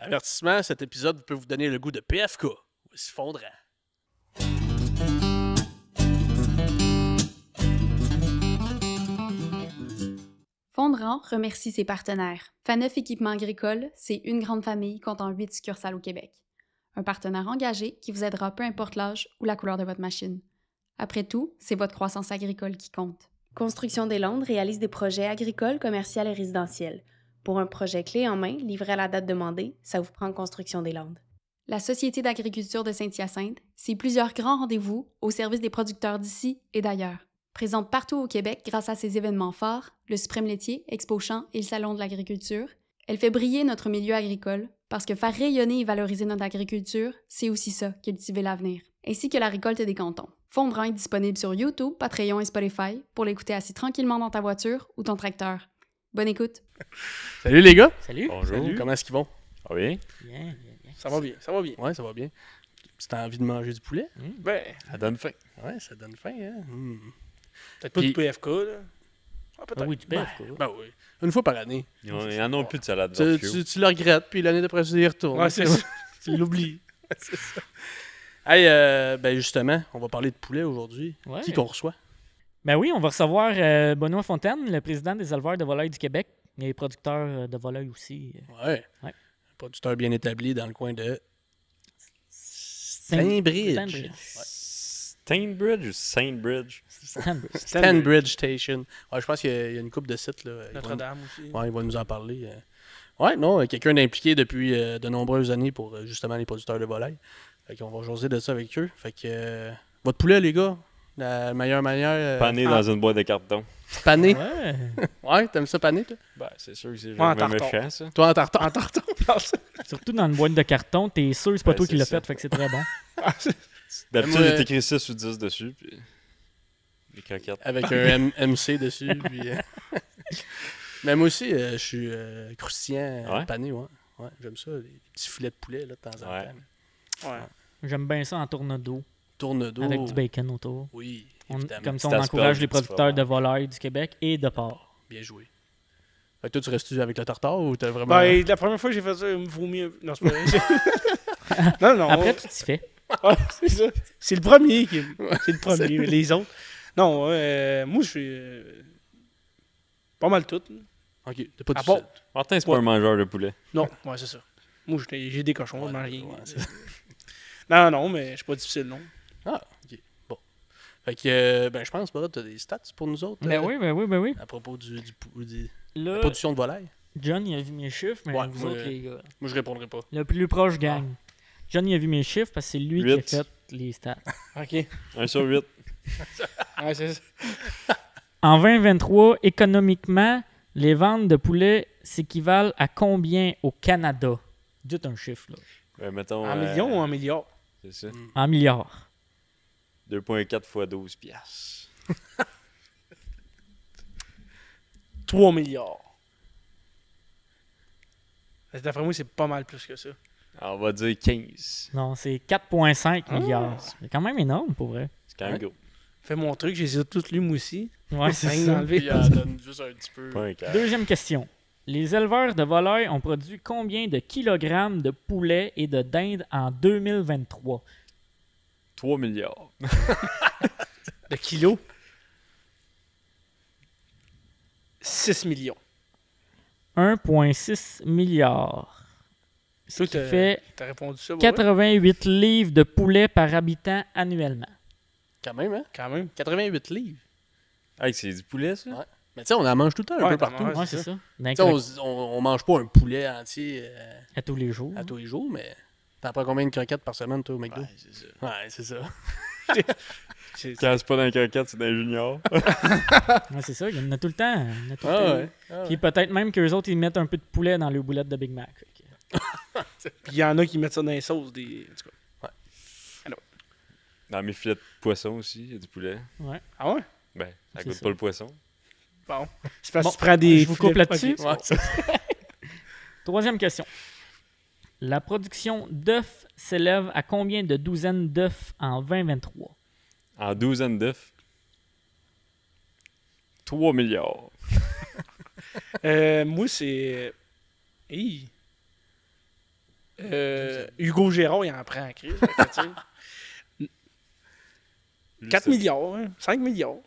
Avertissement, cet épisode peut vous donner le goût de PFK ou Fondrant. Fondrant remercie ses partenaires. Faneuf Équipement Agricole, c'est une grande famille comptant 8 succursales au Québec. Un partenaire engagé qui vous aidera peu importe l'âge ou la couleur de votre machine. Après tout, c'est votre croissance agricole qui compte. Construction des Landes réalise des projets agricoles, commerciaux et résidentiels. Pour un projet clé en main, livré à la date demandée, ça vous prend Construction des Landes. La Société d'agriculture de Saint-Hyacinthe, c'est plusieurs grands rendez-vous au service des producteurs d'ici et d'ailleurs. Présente partout au Québec grâce à ses événements phares, le Suprême laitier, Expo Champs et le Salon de l'agriculture, elle fait briller notre milieu agricole parce que faire rayonner et valoriser notre agriculture, c'est aussi ça, cultiver l'avenir, ainsi que la récolte des cantons. Fondrant est disponible sur YouTube, Patreon et Spotify pour l'écouter assis tranquillement dans ta voiture ou ton tracteur. Bonne écoute! Salut les gars! Salut! Bonjour! Salut. Comment est-ce qu'ils vont? Ah oui? Bien. Ça va bien, ça va bien. Ouais, ça va bien. Tu as envie de manger du poulet? Ben, ça donne faim. Ouais, ça donne faim, hein? Peut-être pas du PFK, là. Ah, peut-être. Ah oui, du PFK. Ben oui. Une fois par année. Ils en ont plus de salade Tu le regrettes, puis l'année d'après, tu y retournes. Ouais, c'est ça. Tu l'oublies. C'est ça. Hey, ben justement, on va parler de poulet aujourd'hui. Ouais. Qui qu'on reçoit? Ben oui, on va recevoir Benoît Fontaine, le président des éleveurs de volailles du Québec et producteur de volailles aussi. Ouais. Ouais. Producteur bien établi dans le coin de Stanbridge. Stanbridge ou Saintbridge? Stanbridge Station. Ouais, je pense qu'il y a une couple de sites. Là. Notre-Dame aussi. Ouais, il va nous en parler. Ouais, non, quelqu'un d'impliqué depuis de nombreuses années pour justement les producteurs de volailles. Fait qu'on va jaser de ça avec eux. Fait que votre poulet, les gars, la meilleure manière. Pané dans une boîte de carton. Pané? Ouais. Ouais, t'aimes ça pané, toi? Ben, c'est sûr que c'est en jamais tarton. méchant, ça. Toi en tartan? En tartan. Surtout dans une boîte de carton, t'es sûr que c'est pas Ouais, toi qui c'est l'as ça. fait, fait que c'est très bon. D'habitude, Moi, il est écrit 6 ou 10 dessus, puis les croquettes. Avec un MC dessus. Puis, mais moi aussi, je suis croustillant Ouais? pané, ouais. Ouais, j'aime ça, les petits filets de poulet là, de temps en Ouais. temps. Ouais. J'aime bien ça en tourne-dos, Tourne d'eau. avec du bacon autour. Oui, On- évidemment. comme ça, on Petit encourage asperge, les petit producteurs de fromage. volailles du Québec et de porc. Bien joué. Fait que toi, tu restes avec le tartare ou t'as vraiment... Ben, la première fois que j'ai fait ça, il me vaut mieux. Non, c'est pas vrai. non. Après, tu t'y fais. Ah, c'est ça. C'est le premier qui. C'est le premier. Mais les autres. Non, moi, je suis. Pas mal tout. Ok, t'as pas À de part- suite. Martin, c'est Ouais. pas un mangeur de poulet. Non, ouais, c'est ça. Moi, j'ai des cochons, je mange rien. Ouais, c'est- Non, mais je suis pas difficile, non. Ah, ok, bon. Fait que, ben, je pense, Brad, t'as des stats pour nous autres Ben oui. à propos de la Là, production de volaille. John, il a vu mes chiffres, mais Ouais, vous moi, autres, les gars. Moi, je répondrai pas. Le plus proche gagne. John, il a vu mes chiffres parce que c'est lui qui a 8. fait les stats. Ok. 1 sur 8. Ouais, c'est ça. En 2023, économiquement, les ventes de poulet s'équivalent à combien au Canada? Dites un chiffre, là. Ben, mettons. En million ou en milliard? C'est ça. En milliards. 2,4 fois 12 piastres. 3 milliards. D'après moi, c'est pas mal plus que ça. Alors, on va dire 15. Non, c'est 4,5 milliards. C'est quand même énorme, pour vrai. C'est quand même Ouais. gros. Fais mon truc, j'ai les ai tous lus, moi aussi. Ouais, c'est Rien ça. enlevé. Puis, donne juste un petit peu. Pas un quart. Deuxième question. Les éleveurs de volailles ont produit combien de kilogrammes de poulet et de dinde en 2023? 3 milliards. Le kilo. 6 millions. 1,6 milliard. Ce Toi, qui fait t'as répondu ça, ouais? 88 livres de poulet par habitant annuellement. Quand même, hein? Quand même. 88 livres. Hey, c'est du poulet, ça? Ouais. Mais tu sais, on en mange tout le temps, un Ouais, peu t'en partout. manges. Ouais, c'est c'est ça. D'un Tu sais, croc- on mange pas un poulet entier à tous les jours. à tous les jours, mais t'en prends combien de croquettes par semaine, toi, au McDo? Ouais, c'est ça. Ouais, c'est ça. Quand c'est pas dans les croquettes, c'est dans les juniors. Ouais, c'est ça. Il y en a tout le temps. Il y en a tout le Ah temps. ouais. Ah Puis ouais. peut-être même qu'eux autres, ils mettent un peu de poulet dans le boulette de Big Mac. Fait que- Puis il y en a qui mettent ça dans les sauces. En tout cas. Dans mes filets de poisson aussi, il y a du poulet. Ouais. Ah ouais? Ben, ça C'est goûte ça. pas le poisson. Bon. C'est parce Bon, que tu prends des. je vous coupe filets- là-dessus. Ok. Ouais, c'est- Troisième question. La production d'œufs s'élève à combien de douzaines d'œufs en 2023? En douzaine d'œufs. 3 milliards. Moi, c'est. Hey. Hugo Gérard, il en prend en crise. 4 milliards, hein, 5 milliards.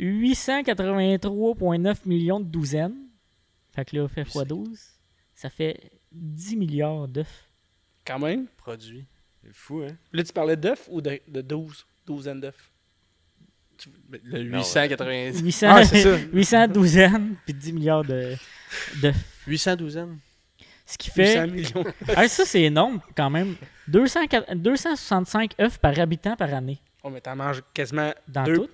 883,9 millions de douzaines. Fait que là, fait x12. Ça fait 10 milliards d'œufs. Quand même. Produit. C'est fou, hein? Là, tu parlais d'œufs ou de 12? Douzaine d'œufs. Le Non, 890. 800, Ah, c'est ça. 800 douzaines, puis 10 milliards d'œufs. 800 douzaines. Ce qui fait... 800 millions. Ah, ça, c'est énorme quand même. 265 œufs par habitant par année. Oh, mais t'en manges quasiment Dans 2. tout.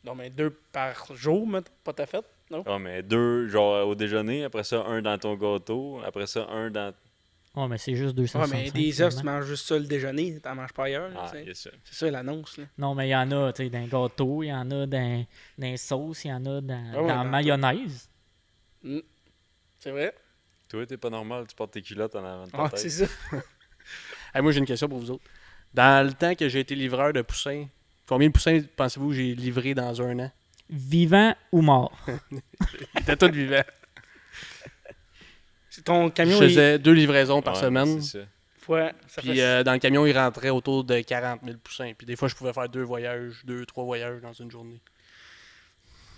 Non, mais 2 par jour, pas ta fête, non? Ah, mais 2, genre au déjeuner, après ça, 1 dans ton gâteau, après ça, 1 dans. Oh, mais c'est juste Ouais, 265. mais des œufs, tu finalement. manges juste ça le déjeuner, t'en manges pas ailleurs. Là, Ah, tu sais. yes, ça. C'est ça l'annonce. Là. Non, mais il y en a, tu sais, dans les gâteaux, il y en a dans les sauces, il y en a dans Ah ouais, la dans mayonnaise. C'est vrai? Toi, t'es pas normal, tu portes tes culottes en avant de ta Ah, tête. c'est ça. Hey, moi, j'ai une question pour vous autres. Dans le temps que j'ai été livreur de poussins, combien de poussins pensez-vous que j'ai livré dans un an? Vivant ou mort. Ils étaient tous vivants. C'est ton Je camion, faisais 2 livraisons par Ouais, semaine. c'est ça. ça Puis fait... dans le camion, il rentrait autour de 40 000 poussins. Puis des fois, je pouvais faire 2 voyages, 3 voyages dans une journée.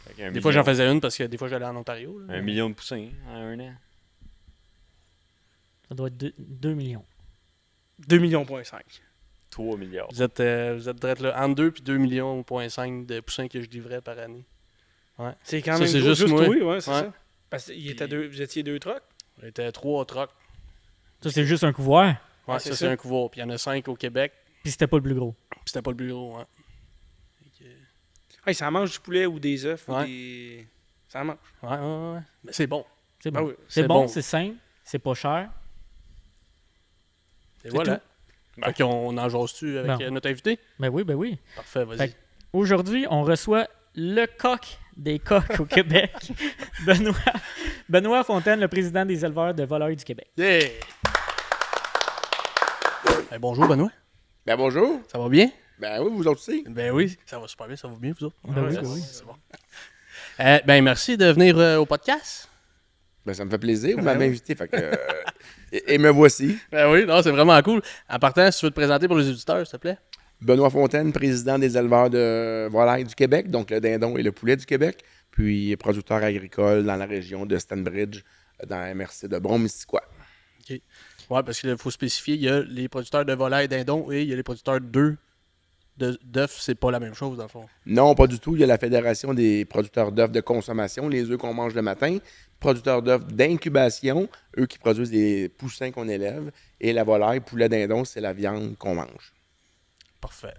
Fait qu'un Des fois, j'en million- faisais une parce que des fois, j'allais en Ontario. là. 1 million de poussins hein, en un an. Ça doit être 2 millions. 2,5 millions. 3 milliards. Vous êtes direct là, entre 2 et 2,5 millions de poussins que je livrais par année. C'est quand Ça, même c'est gros, juste moi. oui, ouais, c'est Ouais. ça. Parce que vous étiez 2 trucks. Il était 3 trucks. Ça, c'est juste un couvoir. Ouais, Ouais, ça, c'est c'est ça. un couvoir. Puis il y en a 5 au Québec. Puis c'était pas le plus gros. Puis c'était pas le plus gros. Hey, ça mange du poulet ou des œufs ou Ouais. des... Ça mange. Ouais. Mais c'est bon. C'est Ben bon. oui. C'est c'est bon, bon. c'est simple, c'est pas cher. Et voilà. tout. Fait qu'on en jase-tu avec Bon. notre invité? Ben oui. Parfait, vas-y. Fait Aujourd'hui, on reçoit le coq des coqs au Québec, Benoît Fontaine, le président des éleveurs de volailles du Québec. Yeah! Ben, bonjour, Benoît. Ben bonjour. Ça va bien? Ben oui, vous autres aussi. Ben oui, ça va super bien. Ça va bien, vous autres? Ben oui, ça- ben oui. C'est bon. Ben, merci de venir au podcast. Ben ça me fait plaisir, vous Ben m'avez oui. invité, fait que... et me voici. Ben oui, non, c'est vraiment cool. En partant, si tu veux te présenter pour les auditeurs, s'il te plaît. Benoît Fontaine, président des éleveurs de volailles du Québec, donc le dindon et le poulet du Québec, puis producteur agricole dans la région de Stanbridge, dans la MRC de Bron-Missisquoi. Oui, parce qu'il faut spécifier, il y a les producteurs de volailles dindons et il y a les producteurs d'œufs. C'est pas la même chose, dans le fond. Non, pas du tout. Il y a la Fédération des producteurs d'œufs de consommation, les œufs qu'on mange le matin, producteurs d'œufs d'incubation, eux qui produisent des poussins qu'on élève, et la volaille, poulet dindon, c'est la viande qu'on mange. Parfait.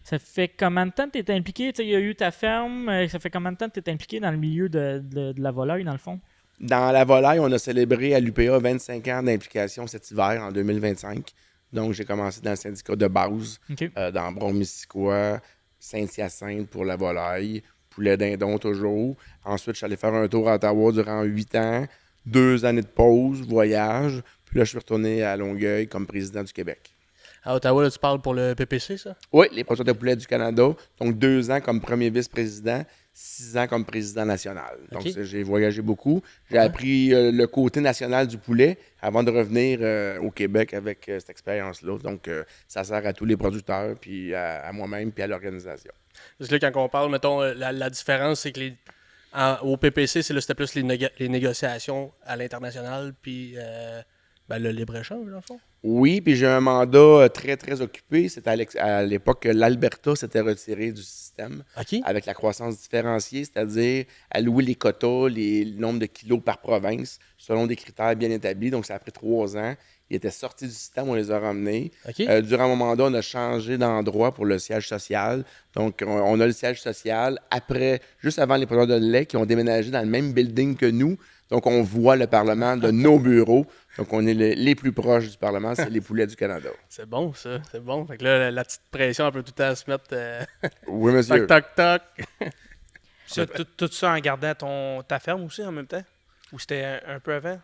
Ça fait combien de temps que tu es impliqué? Tu sais, il y a eu ta ferme. Ça fait combien de temps que tu es impliqué dans le milieu de la volaille, dans le fond? Dans la volaille, on a célébré à l'UPA 25 ans d'implication cet hiver, en 2025. Donc, j'ai commencé dans le syndicat de base, OK. dans Bron-Missisquoi, Saint-Hyacinthe pour la volaille, poulet dindon toujours. Ensuite, je suis allé faire un tour à Ottawa durant 8 ans, 2 années de pause, voyage. Puis là, je suis retourné à Longueuil comme président du Québec. À Ottawa, là, tu parles pour le PPC, ça? Oui, les producteurs de poulet du Canada. Donc, 2 ans comme premier vice-président, 6 ans comme président national. Donc, OK. j'ai voyagé beaucoup. J'ai appris le côté national du poulet avant de revenir au Québec avec cette expérience-là. Donc, ça sert à tous les producteurs, puis à moi-même, puis à l'organisation. Parce que là, quand on parle, mettons, la différence, c'est que au PPC, c'était plus les négociations à l'international, puis le libre-échange, dans le fond. Oui, puis j'ai un mandat très, très occupé. C'était à l'époque que l'Alberta s'était retiré du système OK. avec la croissance différenciée, c'est-à-dire allouer les quotas, le nombre de kilos par province, selon des critères bien établis. Donc, ça a pris 3 ans. Ils étaient sortis du système, on les a ramenés. OK. Durant mon mandat, on a changé d'endroit pour le siège social. Donc, on a le siège social juste avant les producteurs de lait qui ont déménagé dans le même building que nous. Donc, on voit le Parlement de nos bureaux. Donc, on est les plus proches du Parlement, c'est les poulets du Canada. C'est bon, ça. C'est bon. Fait que là, la petite pression, on peut tout le temps se mettre... Oui, monsieur. toc, toc, toc. Ça, tout ça en gardant ta ferme aussi en même temps? Ou c'était un peu avant,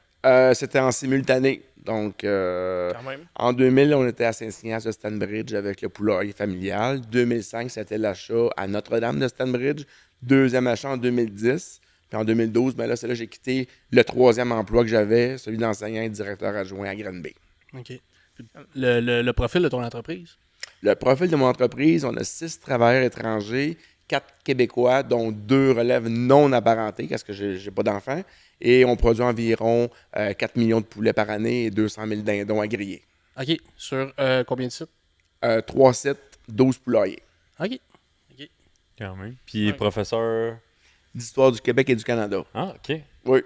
C'était en simultané. Donc, quand même? en 2000, on était à Saint-Ignace de Stanbridge avec le poulailler familial. 2005, c'était l'achat à Notre-Dame de Stanbridge. Deuxième achat en 2010. Puis en 2012, ben là, c'est là que j'ai quitté le 3e emploi que j'avais, celui d'enseignant et directeur adjoint à Granby. OK. Le profil de ton entreprise? Le profil de mon entreprise, on a 6 travailleurs étrangers, 4 Québécois, dont 2 relèves non apparentées, parce que je n'ai pas d'enfants. Et on produit environ 4 millions de poulets par année et 200 000 dindons à griller. OK. Sur combien de sites? 3 sites, 12 poulaillers. OK. Quand même. Puis Ouais. professeur. D'histoire du Québec et du Canada. Ah, OK. Oui.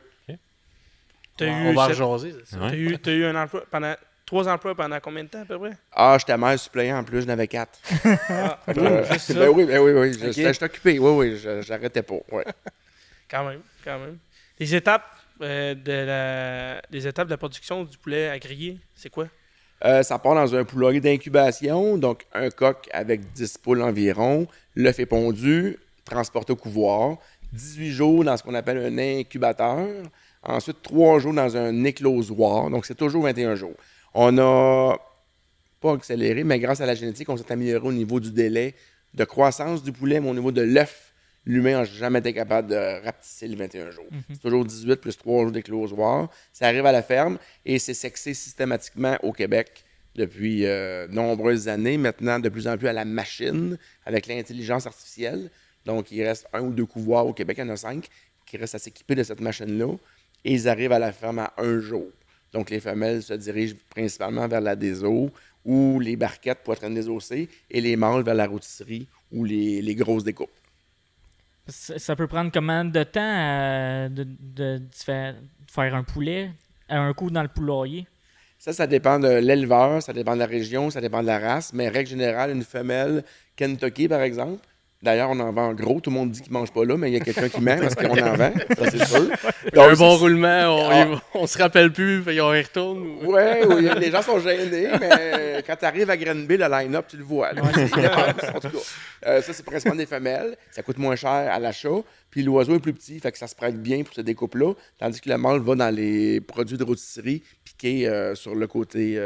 On va rejaser, c'est ça. Ouais. T'as eu un emploi pendant 3 emplois pendant combien de temps à peu près? Ah, j'étais maire suppléant en plus, j'en avais 4. Ah, juste ça. Ben oui. Ok. J'étais occupé. Oui, j'arrêtais pas. Ouais. Quand même. Les étapes, les étapes de la production du poulet à griller, c'est quoi? Ça part dans un poulailler d'incubation, donc un coq avec 10 poules environ, l'œuf est pondu, transporté au couvoir, 18 jours dans ce qu'on appelle un incubateur, ensuite 3 jours dans un éclosoir, donc c'est toujours 21 jours. On n'a pas accéléré, mais grâce à la génétique, on s'est amélioré au niveau du délai de croissance du poulet, mais au niveau de l'œuf, l'humain n'a jamais été capable de rapetisser le 21 jours. C'est toujours 18 plus 3 jours d'éclosoir. Ça arrive à la ferme et c'est sexé systématiquement au Québec depuis nombreuses années. Maintenant, de plus en plus à la machine avec l'intelligence artificielle. Donc, il reste 1 ou 2 couvoirs au Québec, il y en a 5 qui restent à s'équiper de cette machine-là. Et ils arrivent à la ferme à 1 jour. Donc, les femelles se dirigent principalement vers la déso ou les barquettes pour être désossées et les mâles vers la rôtisserie ou les grosses découpes. Ça peut prendre combien de temps de faire un poulet à un coup dans le poulailler? Ça dépend de l'éleveur, ça dépend de la région, ça dépend de la race. Mais règle générale, une femelle Kentucky, par exemple, d'ailleurs, on en vend gros. Tout le monde dit qu'il ne mange pas là, mais il y a quelqu'un qui ment parce qu'on en vend, ça c'est sûr. Il y a un Donc, bon c'est- roulement, on se rappelle plus, fait qu'on y retourne. Oui, les gens sont gênés, mais quand tu arrives à Granby, le line-up, tu le vois. Là. Il dépasse, en tout cas. Ça, c'est principalement des femelles. Ça coûte moins cher à l'achat. Puis l'oiseau est plus petit, fait que ça se prête bien pour ce découpe-là. Tandis que le mâle va dans les produits de rôtisserie piqués sur le côté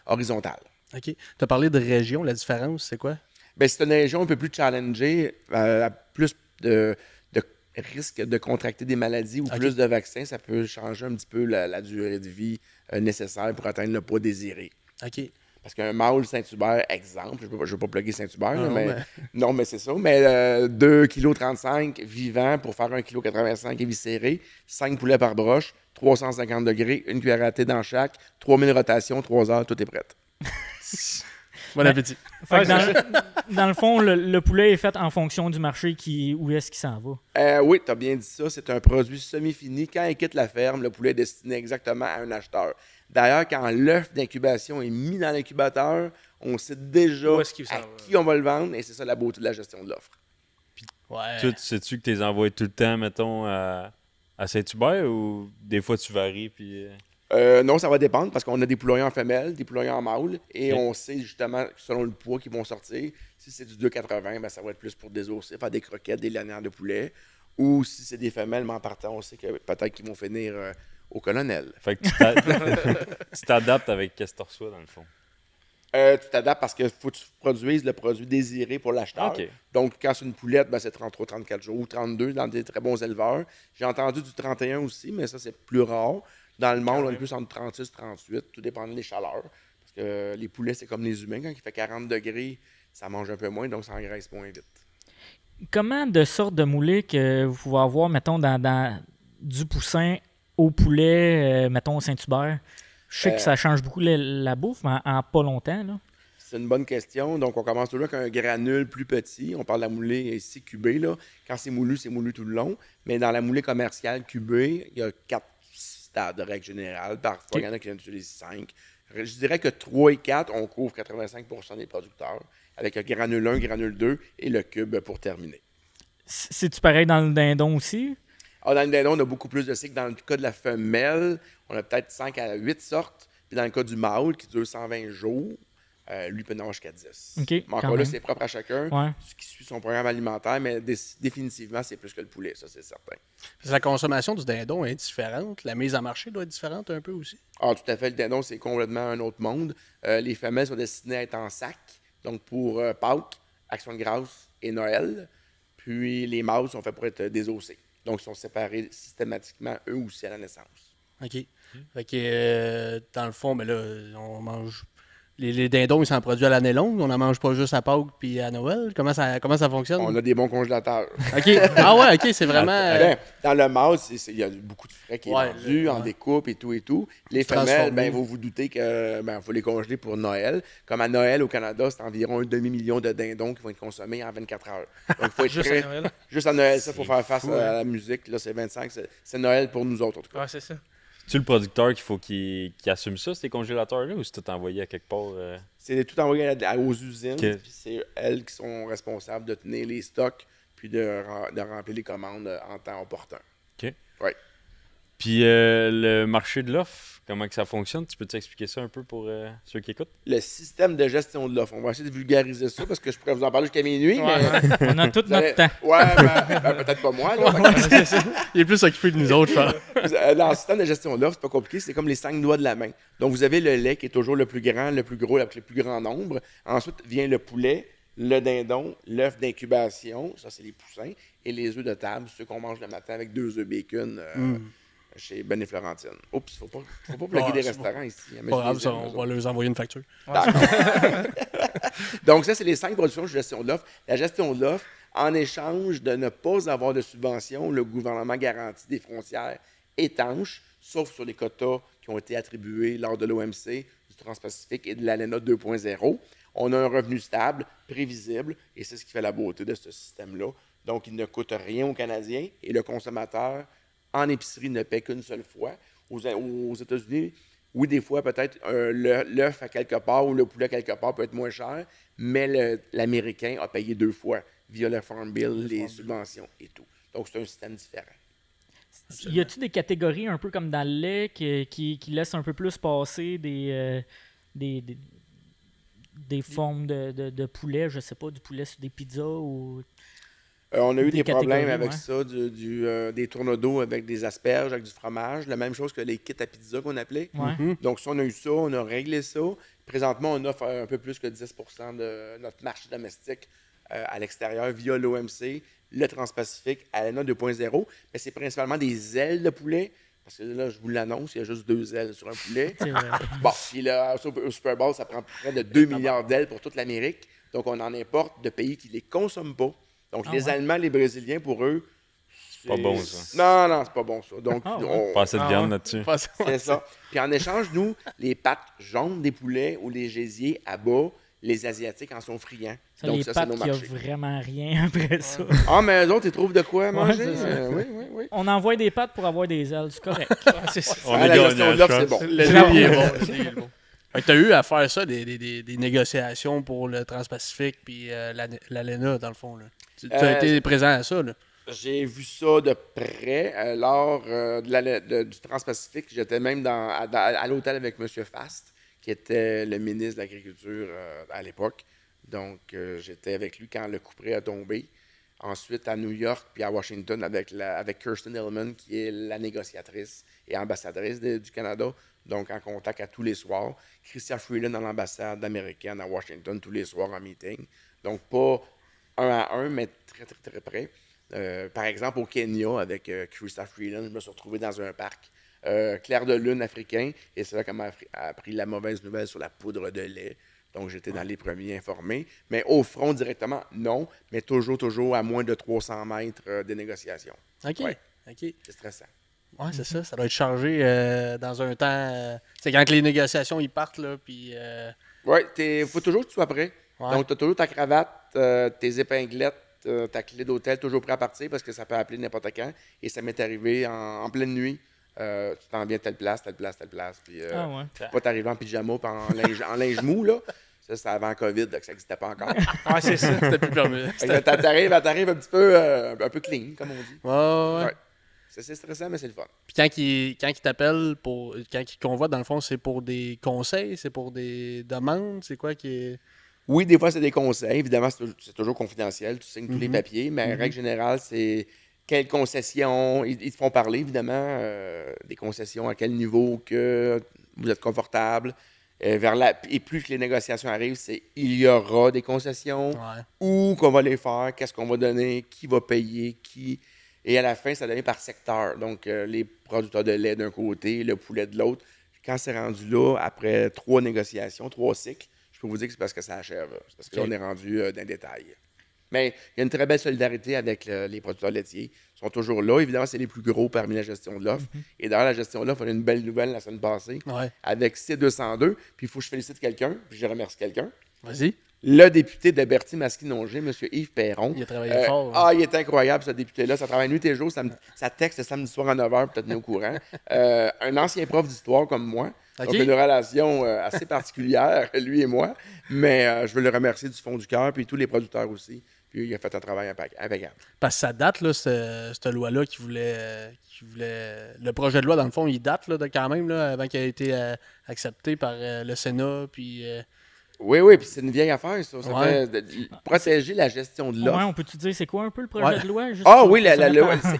horizontal. OK. Tu as parlé de région, la différence, c'est quoi? Ben, c'est une région un peu plus challengée, plus de risque de contracter des maladies ou OK. plus de vaccins. Ça peut changer un petit peu la durée de vie nécessaire pour atteindre le poids désiré. OK. Parce qu'un mâle Saint-Hubert, exemple, je ne veux pas plugger Saint-Hubert, là, Non, mais, mais- non, mais c'est ça, mais 2,35 kg vivant pour faire 1,85 kg éviscéré, 5 poulets par broche, 350 degrés, une cuillère à thé dans chaque, 3000 rotations, 3 heures, tout est prêt. Bon appétit. Fait que dans le fond, le poulet est fait en fonction du marché où est-ce qu'il s'en va. Oui, tu as bien dit ça. C'est un produit semi-fini. Quand il quitte la ferme, le poulet est destiné exactement à un acheteur. D'ailleurs, quand l'œuf d'incubation est mis dans l'incubateur, on sait déjà Où est-ce qu'il s'en à va? qui on va le vendre et c'est ça la beauté de la gestion de l'offre. Ouais. Toi, sais-tu que tu les envoies tout le temps, mettons, à Saint-Hubert ou des fois tu varies puis. Non, ça va dépendre parce qu'on a des poulaillers en femelle, des poulaillers en mâle et Ok. on sait justement, selon le poids qu'ils vont sortir, si c'est du 2,80, ben, ça va être plus pour désosser, faire des croquettes, des lanières de poulet. Ou si c'est des femelles, mais en partant, on sait que peut-être qu'ils vont finir au colonel. Fait que tu t'adaptes avec ce que tu reçois, dans le fond. Tu t'adaptes parce qu'il faut que tu produises le produit désiré pour l'acheteur. OK. Donc, quand c'est une poulette, ben, c'est 33-34 jours ou 32 dans des très bons éleveurs. J'ai entendu du 31 aussi, mais ça, c'est plus rare. Dans le monde, on est plus entre 36 et 38, tout dépend des chaleurs. Parce que les poulets, c'est comme les humains. Quand il fait 40 degrés, ça mange un peu moins, donc ça engraisse moins vite. Comment de sortes de moulets que vous pouvez avoir, mettons, dans du poussin au poulet, mettons, au Saint-Hubert? Je sais que ça change beaucoup la bouffe, mais en pas longtemps, là. C'est une bonne question. Donc, on commence toujours avec un granule plus petit. On parle de la moulée ici cubée. Là. Quand c'est moulu tout le long. Mais dans la moulée commerciale cubée, il y a 4 stades de règle générale. Parfois, il y en a qui en utilisent 5. Je dirais que 3 et 4, on couvre 85% des producteurs avec le granule 1, granule 2 et le cube pour terminer. C'est-tu pareil dans le dindon aussi? Alors, dans le dindon, on a beaucoup plus de cycles. Dans le cas de la femelle, on a peut-être 5 à 8 sortes. Puis dans le cas du mâle, qui dure 120 jours, lui peut en avoir jusqu'à 10. OK, Mais quand encore là, même. c'est propre à chacun. Ouais. Ce qui suit son programme alimentaire, mais définitivement, c'est plus que le poulet, ça, c'est certain. La consommation du dindon est différente. La mise en marché doit être différente un peu aussi. Ah, tout à fait, le dindon, c'est complètement un autre monde. Les femelles sont destinées à être en sac, donc pour Pâques, Action de grâce et Noël. Puis les mâles sont faits pour être désossés. Donc, ils sont séparés systématiquement, eux aussi, à la naissance. OK. Fait que, dans le fond, ben là, on mange... Les dindons, ils s'en produisent à l'année longue. On n'en mange pas juste à Pâques puis à Noël. Comment ça fonctionne? On a des bons congélateurs. OK. Ah ouais, OK, c'est vraiment... Ben, dans le mâle, il y a beaucoup de frais qui est Ouais, vendu en ouais. découpe et tout et tout. Les Transformé. femelles, ben, vous vous doutez que faut les congeler pour Noël. Comme à Noël au Canada, c'est environ 1,5 million de dindons qui vont être consommés en 24 heures. Donc, il faut être Juste prêt. à Noël. Juste à Noël, ça, il faut C'est faire face fou, à la musique. Là, c'est 25. C'est Noël pour nous autres, en tout cas. Ouais, c'est ça. C'est-tu le producteur qu'il faut qu'il assume ça, ces congélateurs-là, ou c'est tout envoyé à quelque part? C'est tout envoyé aux usines. Ok. Puis c'est elles qui sont responsables de tenir les stocks puis de remplir les commandes en temps opportun. Puis le marché de l'offre, comment que ça fonctionne? Tu peux t'expliquer ça un peu pour ceux qui écoutent? Le système de gestion de l'offre. On va essayer de vulgariser ça parce que je pourrais vous en parler jusqu'à minuit. Ouais. Mais On a tout vous allez- notre temps. Ouais, ben, peut-être pas moi. Là. Il est plus occupé de nous autres, je pense. Dans le système de gestion de l'offre, c'est pas compliqué, c'est comme les 5 doigts de la main. Donc, vous avez le lait qui est toujours le plus grand, le plus gros, avec le plus grand nombre. Ensuite vient le poulet, le dindon, l'œuf d'incubation, ça c'est les poussins, et les œufs de table, ceux qu'on mange le matin avec 2 œufs bacon chez Ben et Florentine. Oups, faut pas plugger Ouais, des c'est restaurants ici. Mais Pas je grave, les ça, aime, eux on autres. va leur envoyer une facture. Donc, ça, c'est les 5 productions de gestion de l'offre. La gestion de l'offre, en échange de ne pas avoir de subvention, le gouvernement garantit des frontières étanches, sauf sur les quotas qui ont été attribués lors de l'OMC, du Trans-Pacifique et de l'ALENA 2.0. On a un revenu stable, prévisible, et c'est ce qui fait la beauté de ce système-là. Donc, il ne coûte rien aux Canadiens et le consommateur, en épicerie, ne paie qu'une seule fois. Aux États-Unis, oui, des fois, peut-être l'œuf à quelque part ou le poulet à quelque part peut être moins cher, mais l'Américain a payé 2 fois via le Farm Bill, les subventions et tout. Donc, c'est un système différent. Y a-t-il des catégories un peu comme dans le lait qui laissent un peu plus passer des formes de poulet, je sais pas, du poulet sur des pizzas ou... On a eu des problèmes catégories, avec ouais. ça, des tourneaux d'eau avec des asperges, avec du fromage, la même chose que les kits à pizza qu'on appelait. Ouais. Donc, ça, on a eu ça, on a réglé ça. Présentement, on offre un peu plus que 10% de notre marché domestique à l'extérieur via l'OMC, le Trans-Pacifique, ALENA 2.0. Mais c'est principalement des ailes de poulet. Parce que là, je vous l'annonce, il y a juste 2 ailes sur un poulet. C'est vrai. Bon, puis là, au Super Bowl, ça prend près de 2 milliards d'ailes pour toute l'Amérique. Donc, on en importe de pays qui ne les consomment pas. Donc, les ouais. Allemands, les Brésiliens, pour eux... C'est pas bon, ça. Non, c'est pas bon, ça. Donc, ouais. Pas assez de viande là-dessus. c'est ça. Puis en échange, nous, les pattes jaunes des poulets ou les gésiers à bas, les Asiatiques en sont friands. Ça, Donc, les ça, c'est pâtes, nos il n'y a marchés. vraiment rien après ça. Ah, mais eux autres, ils trouvent de quoi manger? c'est ça. Oui. On envoie des pâtes pour avoir des ailes, c'est correct. C'est ça. On Ah, est la gagnant, gestion de je l'offre, c'est pense. bon. Le lait, il est bon. Le lait, il est bon. Fait que t'as eu à faire ça, des négociations pour le Trans-Pacifique puis l'ALENA, dans le fond. Là. Tu as été présent à ça, là. J'ai vu ça de près lors du Trans-Pacifique. J'étais même à l'hôtel avec M. Fast, qui était le ministre de l'Agriculture à l'époque. Donc, j'étais avec lui quand le couperet a tombé. Ensuite, à New York puis à Washington avec Kirsten Hillman, qui est la négociatrice et ambassadrice du Canada. Donc, en contact à tous les soirs. Chrystia Freeland dans l'ambassade américaine à Washington tous les soirs en meeting. Donc, pas 1 à 1, mais très, très, très près. Par exemple, au Kenya, avec Chrystia Freeland, je me suis retrouvé dans un parc clair de lune africain. Et c'est là qu'elle m'a appris la mauvaise nouvelle sur la poudre de lait. Donc, j'étais dans les premiers informés. Mais au front, directement, non. Mais toujours à moins de 300 mètres des négociations. OK. Ouais. OK. C'est stressant. Ouais, c'est ça. Ça doit être chargé dans un temps. C'est quand les négociations ils partent, là. Puis. Oui, il faut toujours que tu sois prêt. Ouais. Donc, tu as toujours ta cravate, tes épinglettes, ta clé d'hôtel, toujours prêt à partir parce que ça peut appeler n'importe quand. Et ça m'est arrivé en pleine nuit. Tu t'en viens telle place. Puis, Ouais. pas t'arriver en pyjama puis en linge mou, là. Ça, c'était avant COVID, donc ça n'existait pas encore. Ouais, c'est ça. C'était plus permis. Fait que t'arrives un petit peu un peu clean, comme on dit. Ouais. Ouais. C'est stressant, mais c'est le fun. Puis quand ils t'appellent, quand ils convoitent, dans le fond, c'est pour des conseils, c'est pour des demandes, c'est quoi qui est. Oui, des fois, c'est des conseils. Évidemment, c'est toujours confidentiel. Tu signes tous les papiers, mais en règle générale, c'est quelles concessions. Ils te font parler, évidemment, des concessions, à quel niveau que vous êtes confortable. Et plus que les négociations arrivent, c'est il y aura des concessions, Ouais. où qu'on va les faire, qu'est-ce qu'on va donner, qui va payer, qui. Et à la fin, ça devient par secteur. Donc, les producteurs de lait d'un côté, le poulet de l'autre. Quand c'est rendu là, après 3 négociations, 3 cycles, je peux vous dire que c'est parce que ça achève. C'est parce que là, on est rendu dans le détail. Mais il y a une très belle solidarité avec les producteurs laitiers. Ils sont toujours là. Évidemment, c'est les plus gros parmi la gestion de l'offre. Et d'ailleurs, la gestion de l'offre, on a une belle nouvelle la semaine passée avec C202. Puis il faut que je félicite quelqu'un, puis je remercie quelqu'un. Vas-y. Le député de Berthier-Masquinongé, M. Yves Perron. Il a travaillé fort. Hein. Il est incroyable, ce député-là. Ça travaille nuit et jour. Ça texte samedi soir à 9h pour te tenir au courant. Un ancien prof d'histoire comme moi. Okay. Donc, une relation assez particulière, lui et moi. Mais je veux le remercier du fond du cœur, puis tous les producteurs aussi. Puis il a fait un travail impeccable. Parce que ça date, là, cette loi-là qui voulait. Le projet de loi, dans le fond, il date là, quand même, là, avant qu'il ait été accepté par le Sénat. Puis. Oui, puis c'est une vieille affaire, ça. Ça fait protéger la gestion de l'offre. Ouais, on peut-tu dire c'est quoi un peu le projet de loi?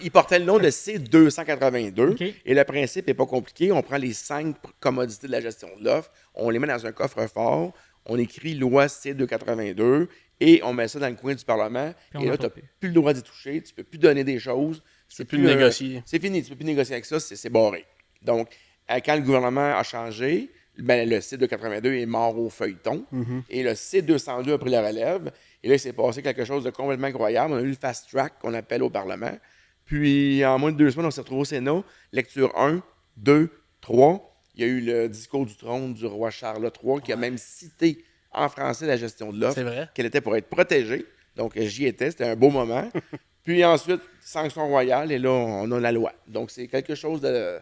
Il portait le nom de C282. Okay. Et le principe n'est pas compliqué. On prend les 5 commodités de la gestion de l'offre, on les met dans un coffre-fort, on écrit loi C282 et on met ça dans le coin du Parlement. Et là, tu n'as plus le droit d'y toucher, tu ne peux plus donner des choses. C'est plus négocier. C'est fini, tu ne peux plus négocier avec ça, c'est barré. Donc, quand le gouvernement a changé, le C282 est mort au feuilleton. Et le C202 a pris la relève. Et là, il s'est passé quelque chose de complètement incroyable. On a eu le fast track qu'on appelle au Parlement. Puis, en moins de 2 semaines, on s'est retrouvé au Sénat. Lecture 1, 2, 3. Il y a eu le discours du trône du roi Charles III qui a même cité en français la gestion de l'offre, qu'elle était pour être protégée. Donc, j'y étais. C'était un beau moment. Puis ensuite, sanction royale. Et là, on a la loi. Donc, c'est quelque chose de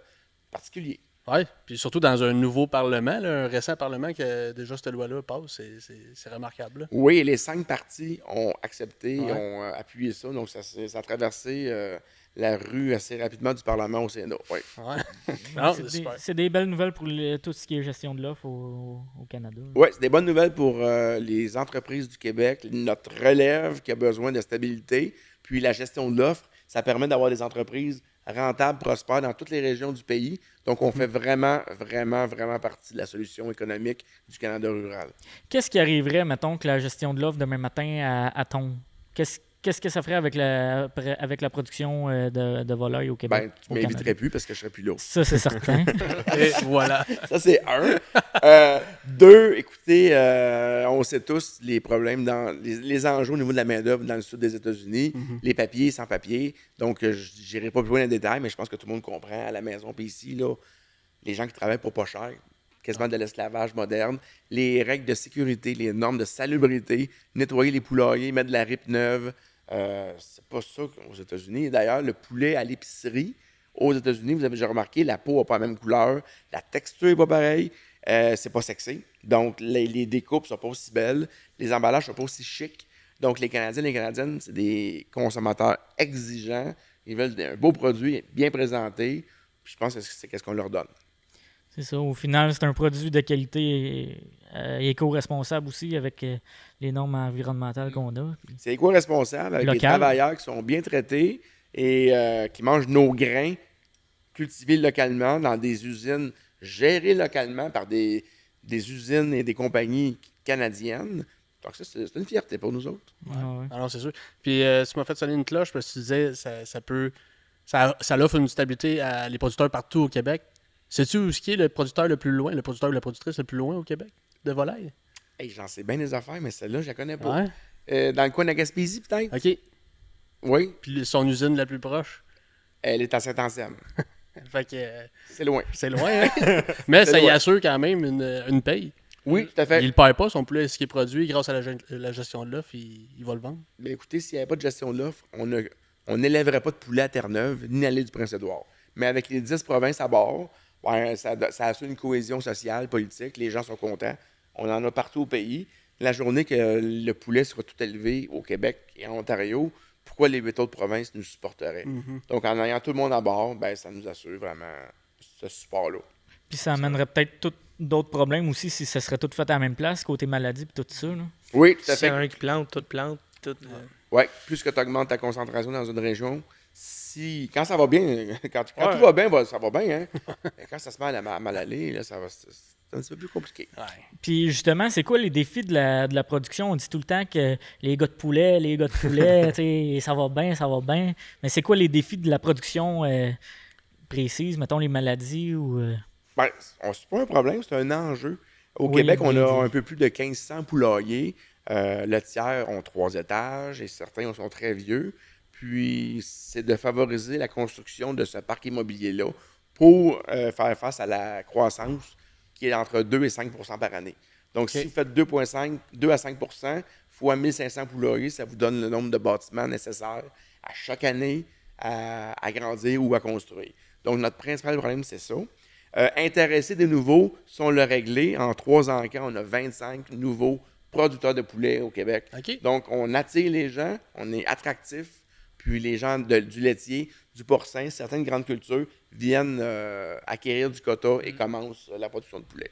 particulier. Oui, puis surtout dans un nouveau Parlement, là, un récent Parlement que déjà cette loi-là passe, c'est remarquable. Là. Oui, et les 5 partis ont accepté, ont appuyé ça, donc ça a traversé la rue assez rapidement du Parlement au Sénat. Oui. C'est des belles nouvelles pour tout ce qui est gestion de l'offre au Canada. Oui, c'est des bonnes nouvelles pour les entreprises du Québec, notre relève qui a besoin de stabilité, puis la gestion de l'offre, ça permet d'avoir des entreprises rentables, prospères dans toutes les régions du pays. Donc, on fait vraiment, vraiment, vraiment partie de la solution économique du Canada rural. Qu'est-ce qui arriverait, mettons, que la gestion de l'offre demain matin à tombe? Qu'est-ce que ça ferait avec la production de volailles au Québec? Ben, tu m'inviterais plus parce que je serais plus là. Ça, c'est certain. Et voilà. Ça, c'est 1. 2, écoutez, on sait tous les problèmes dans les enjeux au niveau de la main-d'œuvre dans le sud des États-Unis, les papiers, sans papier. Donc, je n'irai pas plus loin dans les détails, mais je pense que tout le monde comprend à la maison. Puis ici, là, les gens qui travaillent pour pas cher, quasiment de l'esclavage moderne, les règles de sécurité, les normes de salubrité, nettoyer les poulaillers, mettre de la ripe neuve. C'est pas ça aux États-Unis. D'ailleurs, le poulet à l'épicerie, aux États-Unis, vous avez déjà remarqué, la peau n'a pas la même couleur, la texture n'est pas pareille, c'est pas sexy. Donc, les découpes sont pas aussi belles, les emballages sont pas aussi chics. Donc, les Canadiens et les Canadiennes, c'est des consommateurs exigeants. Ils veulent un beau produit, bien présenté. Puis je pense que c'est ce qu'on leur donne. C'est ça. Au final, c'est un produit de qualité éco-responsable aussi avec les normes environnementales qu'on a. C'est éco-responsable avec des travailleurs qui sont bien traités et qui mangent nos grains cultivés localement dans des usines gérées localement par des usines et des compagnies canadiennes. Donc ça, c'est une fierté pour nous autres. Ouais. Ah non, c'est sûr. Puis tu m'as fait sonner une cloche parce que tu disais ça offre une stabilité à les producteurs partout au Québec. Sais-tu où est le producteur le plus loin, le producteur ou la productrice le plus loin au Québec de volaille? Hey, j'en sais bien des affaires, mais celle-là, je la connais pas. Ouais. Dans le coin de la Gaspésie, peut-être? OK. Oui. Puis son usine la plus proche? Elle est à Saint-Anselme. Fait que... c'est loin. C'est loin, hein? Mais ça y assure quand même une paye. Oui, tout à fait. Il ne perd pas son poulet, ce qui est produit, grâce à la gestion de l'offre, il va le vendre. Mais écoutez, s'il n'y avait pas de gestion de l'offre, on n'élèverait pas de poulet à Terre-Neuve, ni à l'île du Prince-Édouard. Mais avec les 10 provinces à bord, ça assure une cohésion sociale, politique. Les gens sont contents. On en a partout au pays. La journée que le poulet sera tout élevé au Québec et en Ontario, pourquoi les 8 autres provinces nous supporteraient? Donc, en ayant tout le monde à bord, ça nous assure vraiment ce support-là. Puis ça amènerait peut-être d'autres problèmes aussi si ça serait tout fait à la même place, côté maladie et tout ça. Là. Oui, tout à fait. C'est un qui plante, tout plante. Oui, plus que tu augmentes ta concentration dans une région, quand ça va bien, quand tout va bien, ça va bien. Hein? Mais quand ça se met à mal aller, là, c'est un petit peu plus compliqué. Ouais. Puis justement, c'est quoi les défis de la production? On dit tout le temps que les gars de poulet, tu sais, ça va bien. Mais c'est quoi les défis de la production précise, mettons les maladies ou... Ben, c'est pas un problème, c'est un enjeu. Au Oui, Québec, on oui, a oui. un peu plus de 1500 poulaillers. Le tiers ont 3 étages et certains sont très vieux. Puis, c'est de favoriser la construction de ce parc immobilier-là pour faire face à la croissance qui est entre 2 et 5 % par année. Donc, si vous faites 2 à 5 fois 1500 poulaillers, ça vous donne le nombre de bâtiments nécessaires à chaque année à agrandir ou à construire. Donc, notre principal problème, c'est ça. Intéresser des nouveaux, si on l'a réglé, en 3 ans, on a 25 nouveaux producteurs de poulet au Québec. OK. Donc, on attire les gens, on est attractif, puis les gens du laitier, du porcin, certaines grandes cultures viennent acquérir du quota et commencent la production de poulet.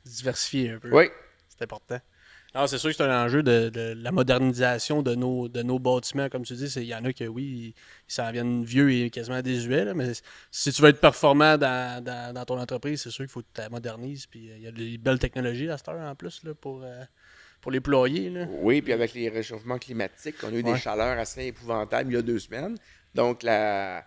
Diversifier un peu. Oui. C'est important. Non, c'est sûr que c'est un enjeu de la modernisation de nos bâtiments. Comme tu dis, il y en a que oui, ils s'en viennent vieux et quasiment désuets. Là, mais si tu veux être performant dans ton entreprise, c'est sûr qu'il faut que tu la modernises. Puis il y a des belles technologies à cette heure en plus là, pour les poulaillers. Là. Oui, puis avec les réchauffements climatiques, on a eu des chaleurs assez épouvantables il y a 2 semaines. Donc, la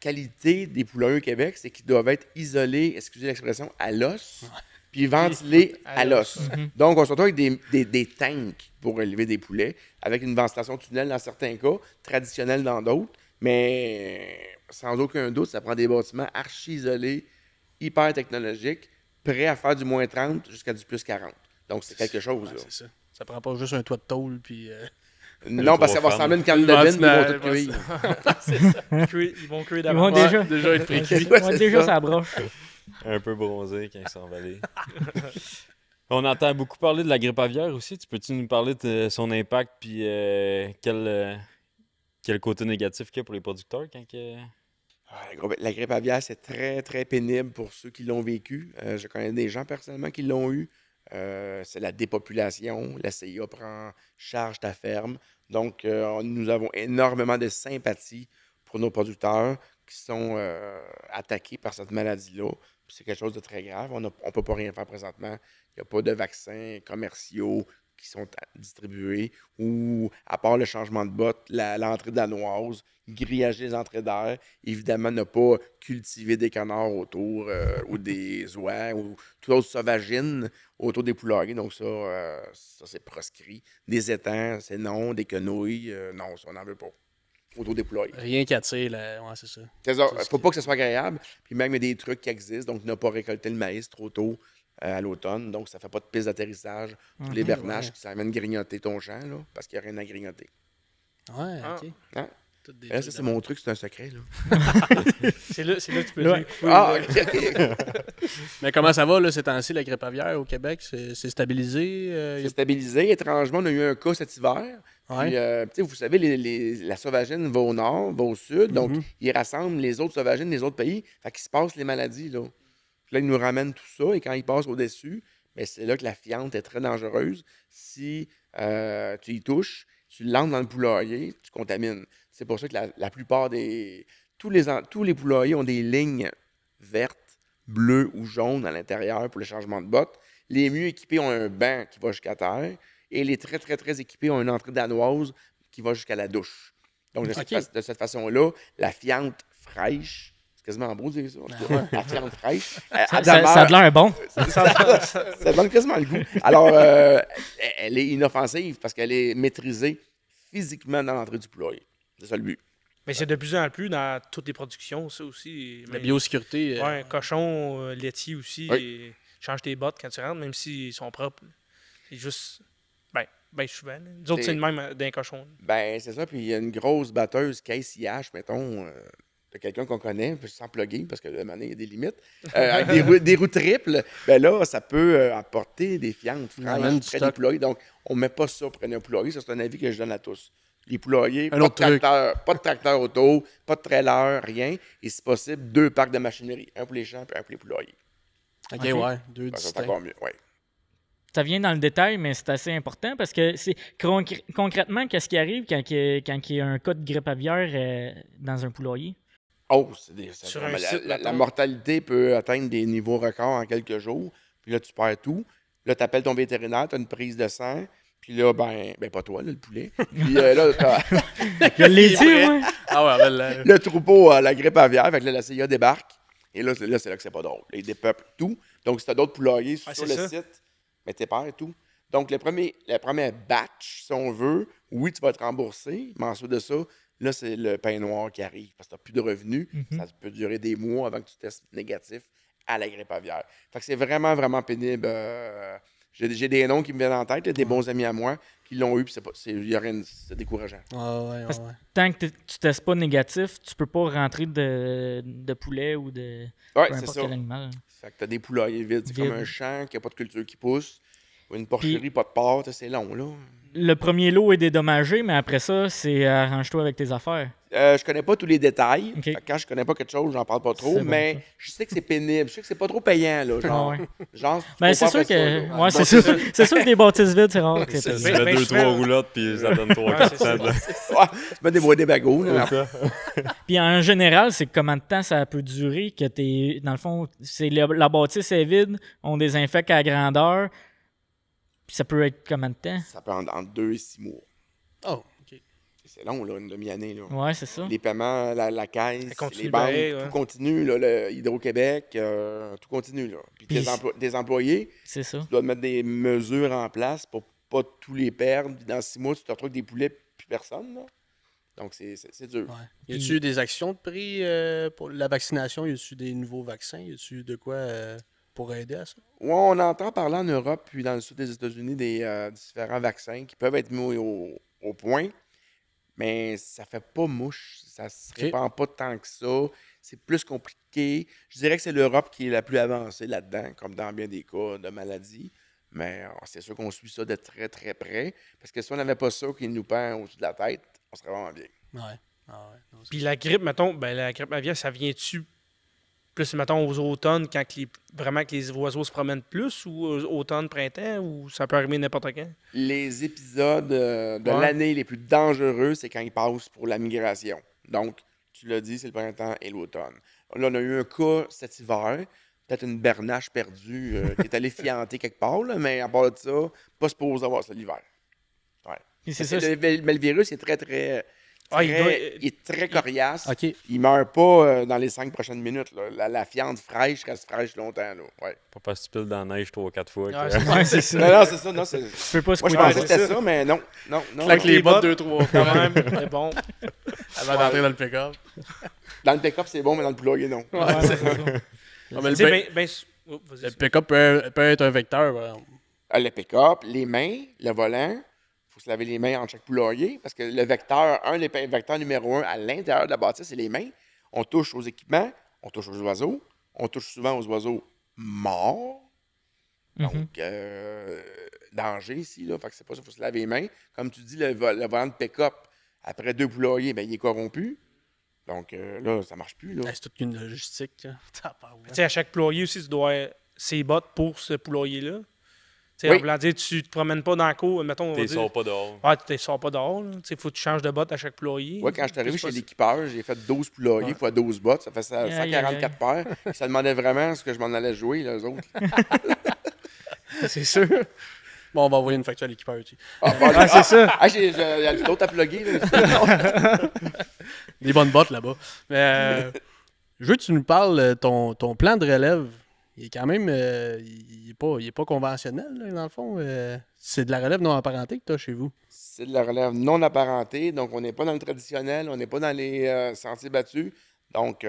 qualité des poulaillers au Québec, c'est qu'ils doivent être isolés, excusez l'expression, à l'os, puis ventilés à l'os. Donc, on se retrouve avec des tanks pour élever des poulets, avec une ventilation tunnel dans certains cas, traditionnelle dans d'autres, mais sans aucun doute, ça prend des bâtiments archi-isolés, hyper technologiques, prêts à faire du moins 30 jusqu'à du plus 40. Donc, c'est quelque chose. Ouais, Là. c'est ça. Ça prend pas juste un toit de tôle. Puis, Non, parce que ça va ressembler à une canne de bine, ils vont tout cuire. Ils vont cuire Ils vont d'avance. déjà être précuits. Ils vont c'est déjà ça. sa broche. Un peu bronzé quand ils sont envalés. On entend beaucoup parler de la grippe aviaire aussi. Peux-tu nous parler de son impact puis quel côté négatif qu'il y a pour les producteurs quand La grippe aviaire, c'est très, très pénible pour ceux qui l'ont vécu. Je connais des gens personnellement qui l'ont eu. C'est la dépopulation. La CIA prend charge ta ferme. Donc, nous avons énormément de sympathie pour nos producteurs qui sont attaqués par cette maladie-là. Puis c'est quelque chose de très grave. On ne peut pas rien faire présentement. Il n'y a pas de vaccins commerciaux qui sont distribués ou, à part le changement de botte, l'entrée danoise, grillager les entrées d'air, évidemment, ne pas cultiver des canards autour ou des oies ou toute autre sauvagine autour des poulaillers. Donc ça c'est proscrit. Des étangs, c'est non. Des quenouilles, non, ça, on n'en veut pas. Autour des poulaillers. rien qu'à tirer, là. Ouais, c'est ça. C'est ça. Il ne faut pas que ce soit agréable. Puis même, il y a des trucs qui existent. Donc, ne pas récolter le maïs trop tôt à l'automne. Donc, ça ne fait pas de piste d'atterrissage pour les bernaches qui s'en viennent grignoter ton champ, là, parce qu'il n'y a rien à grignoter. Ouais, OK. Hein? Toutes des Là, ça, trucs c'est de- mon truc, c'est un secret. Là. C'est là que tu peux Ouais. dire. Ah, OK. Mais comment ça va, là, ces temps-ci, la grippe aviaire au Québec? C'est stabilisé? C'est stabilisé. Étrangement, on a eu un cas cet hiver. Ouais. Puis, tu sais, vous savez, la sauvagine va au nord, va au sud. Donc, ils rassemblent les autres sauvagines des autres pays. Fait qu'il se passe les maladies, là. Puis là, ils nous ramènent tout ça. Et quand ils passent au-dessus, bien, c'est là que la fiente est très dangereuse. Si tu y touches, tu l'entres dans le poulailler, tu contamines. C'est pour ça que la plupart des... Tous les poulaillers ont des lignes vertes, bleues ou jaunes à l'intérieur pour le changement de botte. Les mieux équipés ont un banc qui va jusqu'à terre. Et les très, très, très équipés ont une entrée danoise qui va jusqu'à la douche. Donc, de cette façon-là, la fiente fraîche, c'est quasiment beau de dire ça, en tout cas, la fiente fraîche, Ça a de l'air bon. ça donne quasiment le goût. Alors, elle est inoffensive parce qu'elle est maîtrisée physiquement dans l'entrée du poulailler. C'est ça le but. Mais c'est de plus en plus dans toutes les productions, ça aussi. La biosécurité. Ouais, cochon, laitier aussi. Oui. Et change tes bottes quand tu rentres, même s'ils sont propres. C'est juste. Ben souvent. Là. Nous autres, c'est le même d'un cochon. Ben, c'est ça. Puis il y a une grosse batteuse Case IH, mettons, de quelqu'un qu'on connaît, sans plugger, parce que là, il y a des limites, avec des roues triples. Ben là, ça peut apporter des fientes Amène fraîches du près des stock. poulaillers. Donc, on ne met pas ça près d'un poulailler. Ça, c'est un avis que je donne à tous. Les poulaillers, Un autre truc. pas de tracteur auto, pas de trailer, rien. Et si possible, 2 parcs de machinerie. Un pour les champs et un pour les poulaillers. OK, Ok. ouais. Deux Ben, ça, c'est distincts. encore mieux. Ouais. Ça vient dans le détail, mais c'est assez important parce que c'est concrètement, qu'est-ce qui arrive quand il y a un cas de grippe aviaire dans un poulailler? Oh, Sur un la, site, la mettons. mortalité peut atteindre des niveaux records en quelques jours. Puis là, tu perds tout. Là, tu appelles ton vétérinaire, tu as une prise de sang. Puis là, ben pas toi, là, le poulet. Puis là, t'as Je l'ai dit, ouais. Ah ouais, ben là. le troupeau à la grippe aviaire. Fait que là, la CIA débarque. Et là, c'est là que c'est pas drôle. Là, ils dépeuplent tout. Donc, si tu as d'autres poulaillers sur c'est le ça. site, mais t'es perds tout. Donc, le premier batch, si on veut, oui, tu vas être remboursé. Mais ensuite de ça, là, c'est le pain noir qui arrive. Parce que tu n'as plus de revenus. Ça peut durer des mois avant que tu testes négatif à la grippe aviaire. Fait que c'est vraiment, vraiment pénible. J'ai des noms qui me viennent en tête, là, des bons amis à moi qui l'ont eu, puis c'est décourageant. Ah ouais, Parce- ouais. Tant que tu testes pas négatif, tu peux pas rentrer de poulet ou de Ouais, peu c'est importe ça. quel animal. Fait que t'as des poulaillers vides. C'est Vide. comme un champ qui n'a pas de culture qui pousse. Ou une porcherie, pas de pâte, c'est long, là. Le premier lot est dédommagé, mais après ça, c'est arrange-toi avec tes affaires. Je connais pas tous les détails. Ok. Fait que quand je connais pas quelque chose, j'en parle pas trop. C'est bon, mais ça. je sais que c'est pénible. Je sais que c'est pas trop payant, là. Genre, Ah ouais. genre Ben, tu c'est peux sûr pas faire ça, que. là. Ouais, c'est sûr. C'est sûr que des bâtisses vides, c'est rare que Tu t'aies- Ben, mets deux, souvent- trois roulottes, puis ça donne 3 Ouais, 4 c'est ça. cents. là. Ouais, tu mets des bagots, là. Puis en général, c'est combien de temps ça peut durer que t'es. Dans le fond, c'est la bâtisse est vide, on désinfecte à grandeur. Puis ça peut être combien de temps? Ça peut entre 2 et 6 mois. Oh, ok. C'est long, là, une demi-année, là. Ouais, c'est ça. Les paiements, la caisse, Ça continue les banques, pareil, ouais. tout continue, là, le Hydro-Québec, tout continue, là. Puis Puis des employés, C'est ça. tu dois mettre des mesures en place pour pas tous les perdre. Puis dans 6 mois, tu te retrouves avec des poulets, plus personne, là. Donc, c'est dur. Ouais. Y a-tu eu des actions de prix pour la vaccination? Y a-tu des nouveaux vaccins? Y a-tu de quoi pour aider à ça? Ouais, on entend parler en Europe puis dans le sud des États-Unis des différents vaccins qui peuvent être mis au point, mais ça fait pas mouche. Ça se Ok. répand pas tant que ça. C'est plus compliqué. Je dirais que c'est l'Europe qui est la plus avancée là-dedans, comme dans bien des cas de maladies. Mais c'est sûr qu'on suit ça de très, très près. Parce que si on n'avait pas ça qui nous pend au-dessus de la tête, on serait vraiment bien. Ouais. Ah ouais. Non, c'est- Puis la grippe, mettons, ben la grippe aviaire, ça vient-tu plus, mettons, aux automnes, quand vraiment que les oiseaux se promènent plus, ou automne, printemps, ou ça peut arriver n'importe quand? Les épisodes de Ouais. l'année les plus dangereux, c'est quand ils passent pour la migration. Donc, tu l'as dit, c'est le printemps et l'automne. Là, on a eu un cas cet hiver, peut-être une bernache perdue qui est allée fianter quelque part, là, mais à part de ça, pas supposé avoir ça l'hiver. Puis c'est Parce ça. que mais le virus est très, Ah, il est très coriace. Ok. Il meurt pas dans les 5 prochaines minutes. Là. La viande fraîche reste fraîche longtemps. Là. Ouais. Pas parce que tu piles dans la neige 3 ou 4 fois. Ah, que- Ouais, c'est ça. Non, c'est ça. Non, Tu peux pas Moi, je squeezer. pensais que c'est c'était ça. ça, mais non. Non. Claque les les bottes bottes. 2-3 Quand fois même, c'est bon. avant d'entrer dans le pick-up. Dans le pick-up, c'est bon, mais dans le poulailler, non. Ouais, c'est ça. Ah, mais Tu sais, le oh, vas-y. le pick-up peut être un vecteur. par exemple. Le pick-up, les mains, le volant. Il faut se laver les mains entre chaque poulailler parce que le vecteur, un des vecteurs numéro 1 à l'intérieur de la bâtisse, c'est les mains. On touche aux équipements, on touche aux oiseaux, on touche souvent aux oiseaux morts. Donc, danger ici, là. Fait que c'est pas ça, il faut se laver les mains. Comme tu dis, le volant de pick-up, après 2 poulaillers, ben, il est corrompu. Donc, là, ça marche plus, là. Ah, c'est toute une logistique. là. Tu sais, à chaque poulailler aussi, tu dois avoir ses bottes pour ce poulailler-là. Tu sais, Oui. en voulant dire, tu te promènes pas dans la cour, mettons, on va T'es dire. sors pas dehors. Ah, tu ne sors pas dehors. Il faut que tu changes de bottes à chaque poulailler. Moi, quand je suis arrivé C'est pas chez l'équipeur, j'ai fait 12 poulaillers fois 12 bottes. Ça fait Aïe, aïe, 144 paires. Ça demandait vraiment ce que je m'en allais jouer, les autres. C'est sûr. Bon, on va envoyer une facture à l'équipeur aussi. Ah, c'est ça. Ah, il y a d'autres à plugger. Là. Des bonnes bottes là-bas. Mais je veux que tu nous parles ton plan de relève. Il est quand même. Il est pas conventionnel, là, dans le fond. C'est de la relève non apparentée que tu as chez vous. C'est de la relève non apparentée. Donc, on n'est pas dans le traditionnel. On n'est pas dans les sentiers battus. Donc,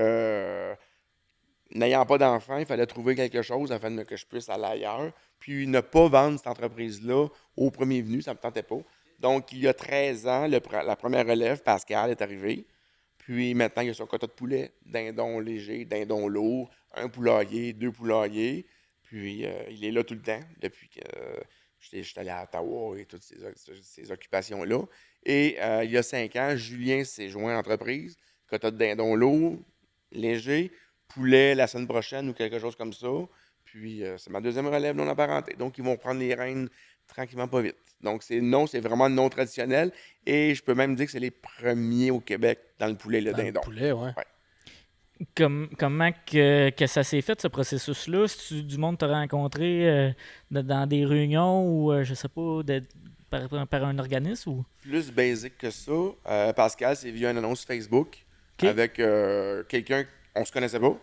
n'ayant pas d'enfant, il fallait trouver quelque chose afin que je puisse aller ailleurs. Puis, ne pas vendre cette entreprise-là au premier venu. Ça ne me tentait pas. Donc, il y a 13 ans, la première relève, Pascal, est arrivée. Puis maintenant, il y a son quota de poulet, dindon léger, dindon lourd, un poulailler, 2 poulaillers. Puis il est là tout le temps depuis que je suis allé à Ottawa et toutes ces occupations-là. Et il y a 5 ans, Julien s'est joint à l'entreprise, quota de dindon lourd, léger, poulet la semaine prochaine ou quelque chose comme ça. Puis c'est ma deuxième relève non apparentée. Donc ils vont prendre les rênes tranquillement, pas vite. Donc, c'est vraiment non traditionnel. Et je peux même dire que c'est les premiers au Québec dans le poulet, le Dans dindon. Le poulet, ouais. comment que ça s'est fait, ce processus-là? Si du monde t'a rencontré dans des réunions ou, je sais pas, par un organisme? Ou... Plus basique que ça, Pascal, c'est via une annonce Facebook avec quelqu'un, on se connaissait pas,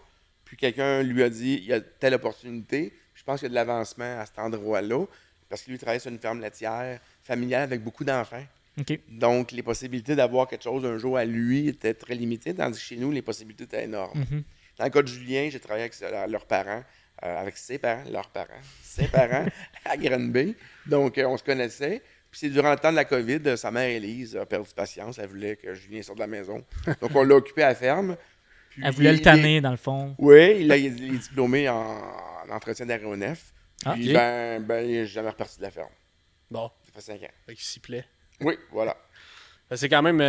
puis quelqu'un lui a dit, il y a telle opportunité, je pense qu'il y a de l'avancement à cet endroit-là, parce que lui, il travaille sur une ferme laitière familiale avec beaucoup d'enfants. OK. Donc, les possibilités d'avoir quelque chose un jour à lui étaient très limitées, tandis que chez nous, les possibilités étaient énormes. Mhm. Dans le cas de Julien, j'ai travaillé avec leurs parents, avec ses parents, à Granby. Donc, on se connaissait. Puis c'est durant le temps de la COVID, sa mère Élise a perdu patience. Elle voulait que Julien sorte de la maison. Donc, on l'a occupé à la ferme. Puis Elle voulait le tanner, dans le fond. Oui, il est diplômé en entretien d'aéronef. Ah, Puis, ok. ben, il n'est jamais reparti de la ferme. Bon, Ça fait 5 ans. fait qu'il s'y plaît. Oui, voilà. C'est quand même.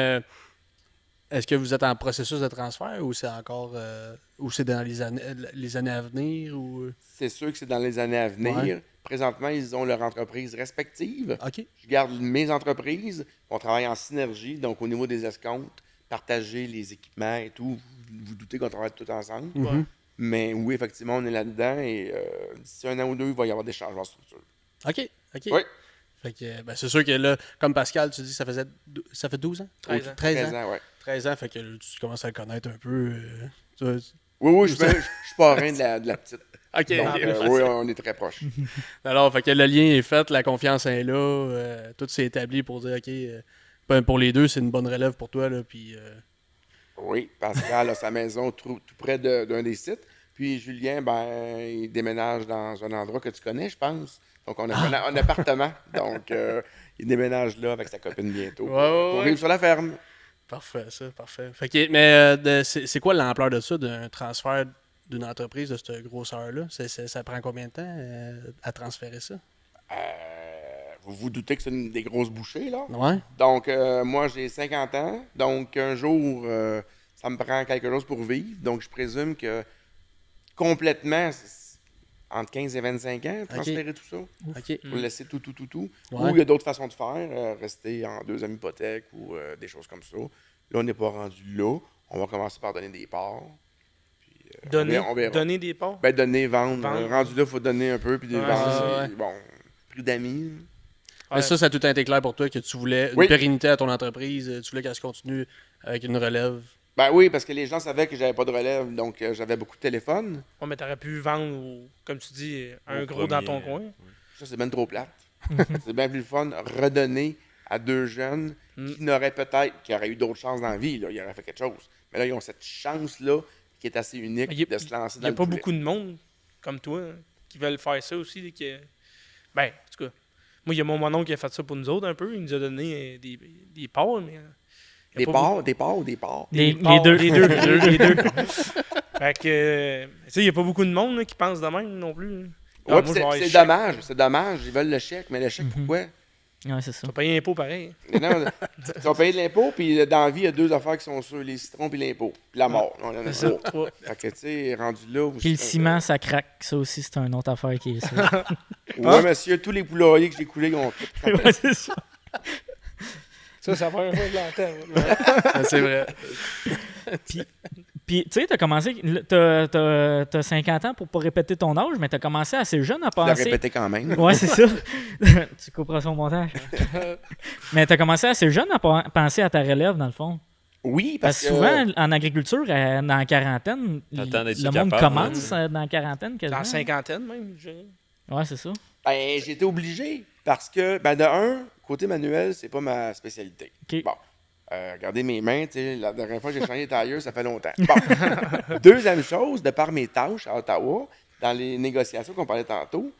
Est-ce que vous êtes en processus de transfert ou c'est encore. Ou c'est dans les années à venir ou. C'est sûr que c'est dans les années à venir. Ouais. Présentement, ils ont leur entreprise respective. OK. Je garde mes entreprises. On travaille en synergie, donc au niveau des escomptes, partager les équipements et tout. Vous doutez qu'on travaille tout ensemble. Mhm. Mais oui, effectivement, on est là-dedans et d'ici 1 an ou 2, il va y avoir des changements de structure. OK. OK. Oui. Fait que, ben, c'est sûr que là, comme Pascal, tu dis, ça fait 12 ans? 13 ans. 13 ans. 13 ans, ouais. 13 ans, fait que là, tu commences à le connaître un peu. Oui, je suis parrain de la petite. OK. Donc, oui, on est très proches. Alors, fait que le lien est fait, la confiance est là, tout s'est établi pour dire, OK, ben, pour les deux, c'est une bonne relève pour toi, là, puis... Oui, Pascal a sa maison tout près d'un des sites. Puis Julien, ben, il déménage dans un endroit que tu connais, je pense. Donc, on a un appartement. Donc, il déménage là avec sa copine bientôt pour vivre sur la ferme. Parfait, ça, parfait. Fait que, mais c'est quoi l'ampleur de ça, d'un transfert d'une entreprise de cette grosseur-là? Ça prend combien de temps à transférer ça? Vous vous doutez que c'est une des grosses bouchées, là? Ouais. Donc, moi, j'ai 50 ans. Donc, un jour, ça me prend quelque chose pour vivre. Donc, je présume que complètement, c'est entre 15 et 25 ans, transférer tout ça. OK. Pour laisser tout. Ouais. Ou il y a d'autres façons de faire, rester en 2 hypothèque ou des choses comme ça. Là, on n'est pas rendu là. On va commencer par donner des parts. Puis, on verra. Donner des parts. Ben, donner, vendre. Vendre. Rendu là, il faut donner un peu, puis des Ouais, vendre. c'est ça. Puis, bon, prix d'amis. Mais ça a tout été clair pour toi, que tu voulais une Oui. pérennité à ton entreprise, tu voulais qu'elle se continue avec une relève. Ben oui, parce que les gens savaient que j'avais pas de relève, donc j'avais beaucoup de téléphones. Ouais, mais t'aurais pu vendre, comme tu dis, un Au gros dans ton premier, coin. Ça, c'est bien trop plate. C'est bien plus le fun redonner à 2 jeunes qui auraient eu d'autres chances dans la vie. Là. Ils auraient fait quelque chose. Mais là, ils ont cette chance-là qui est assez unique Il y a- de se lancer Il dans n'y a le pas poulet. beaucoup de monde comme toi qui veulent faire ça aussi. Ben, en tout cas, moi, il y a mon oncle qui a fait ça pour nous autres un peu. Il nous a donné des parts, mais. il y a Des pas parts, des parts ou des parts? Les parts, deux. Les deux. Les deux. Fait que, tu sais, il n'y a pas beaucoup de monde là, qui pense de même non plus. Ah, Ouais, moi, puis je vais avoir c'est le chèque. dommage, c'est dommage. Ils veulent le chèque, mais le chèque, pourquoi? Ouais, c'est ça. Tu vas payer l'impôt pareil. Mais non, tu vas payer de l'impôt, puis dans la vie, il y a 2 affaires qui sont sûres, les citrons puis l'impôt. Puis la mort. On en a C'est ça. 3. Toi. Fait que, tu sais, rendu là... Puis le ciment, ça craque. Ça aussi, c'est une autre affaire qui est ça. Ouais, monsieur, tous les poulaillers que j'ai coulés, ils ont tout. Ouais, c'est ça. Ça va faire un peu de l'antenne. Ah, c'est vrai. Puis, tu sais, t'as 50 ans pour pas répéter ton âge, mais t'as commencé assez jeune à Je l'ai penser. répété quand même. Ouais, c'est ça. Tu couperas son montage. Mais t'as commencé assez jeune à penser à ta relève, dans le fond. Oui, Parce parce que que... souvent, en agriculture, dans la quarantaine, T'attends d'être le monde capable, commence dans la quarantaine quasiment. Dans la cinquantaine même. je dirais. Ouais, c'est ça. Ben, j'ai été obligé parce que, ben, de un, côté manuel, c'est pas ma spécialité. OK. Bon. Regardez mes mains, tu sais, la dernière fois que j'ai changé de tailleur, ça fait longtemps. Bon. Deuxième chose, de par mes tâches à Ottawa, dans les négociations qu'on parlait tantôt,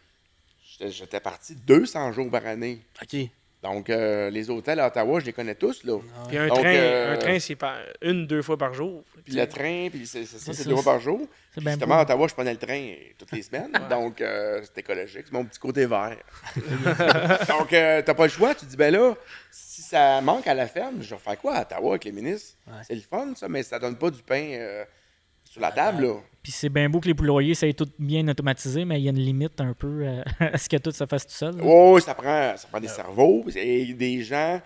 j'étais parti 200 jours par année. OK. Donc, les hôtels à Ottawa, je les connais tous, là. Puis un Donc, train, c'est 1-2 fois par jour. Puis le train, puis c'est ça, C'est c'est ça, 2 fois par jour. C'est bien Justement, beau. à Ottawa, je prenais le train toutes les semaines. Donc, c'est écologique. C'est mon petit côté vert. Donc, t'as pas le choix. Tu dis, ben là, si ça manque à la ferme, je vais faire quoi à Ottawa avec les ministres? Ouais. C'est le fun, ça, mais ça donne pas du pain sur la table, là. Puis c'est bien beau que les poulaillers, ça ait tout bien automatisé, mais il y a une limite un peu à ce que tout se fasse tout seul. là. Oh, ça prend des cerveaux et des gens,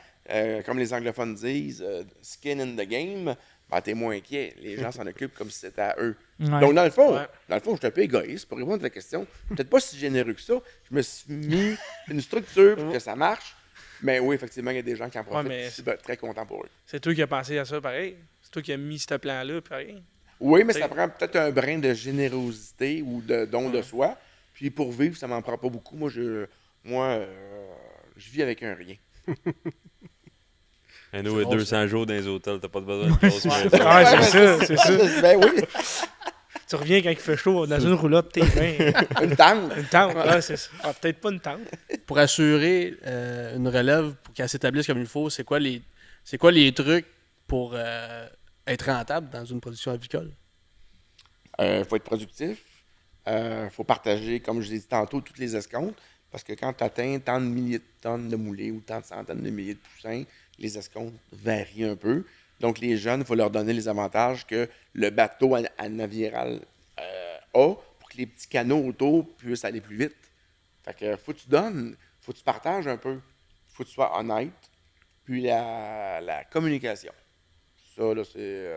comme les anglophones disent, skin in the game. ben, t'es moins inquiet. Les gens s'en occupent comme si c'était à eux. Ouais. Donc, dans le fond, Ouais. je suis un peu égoïste pour répondre à la question. Peut-être pas si généreux que ça. Je me suis mis une structure pour que ça marche. Mais oui, effectivement, il y a des gens qui en profitent. mais Je suis très content pour eux. C'est toi qui as pensé à ça, pareil. C'est toi qui as mis ce plan-là, pareil. Oui, mais T'sais- ça prend peut-être un brin de générosité ou de don de soi. Puis pour vivre, ça m'en prend pas beaucoup. Je vis avec un rien. Un eau et drôle, 200 jours dans les hôtels, t'as pas besoin de grosse maison. Ouais, c'est ça. Ben oui, Tu reviens quand il fait chaud dans une roulotte, t'es bien. une tente. Une tente, ouais, c'est ça. Ah, peut-être pas une tente. Pour assurer une relève, pour qu'elle s'établisse comme il faut, c'est quoi les trucs pour être rentable dans une production avicole? Faut être productif. Faut partager, comme je l'ai dit tantôt, toutes les escomptes. Parce que quand tu atteins tant de milliers de tonnes de moulées ou tant de centaines de milliers de poussins, les escomptes varient un peu. Donc, les jeunes, il faut leur donner les avantages que le bateau à naviral a pour que les petits canaux autour puissent aller plus vite. Fait que faut que tu donnes, faut que tu partages un peu. Faut que tu sois honnête. Puis la communication. Ça, là, c'est...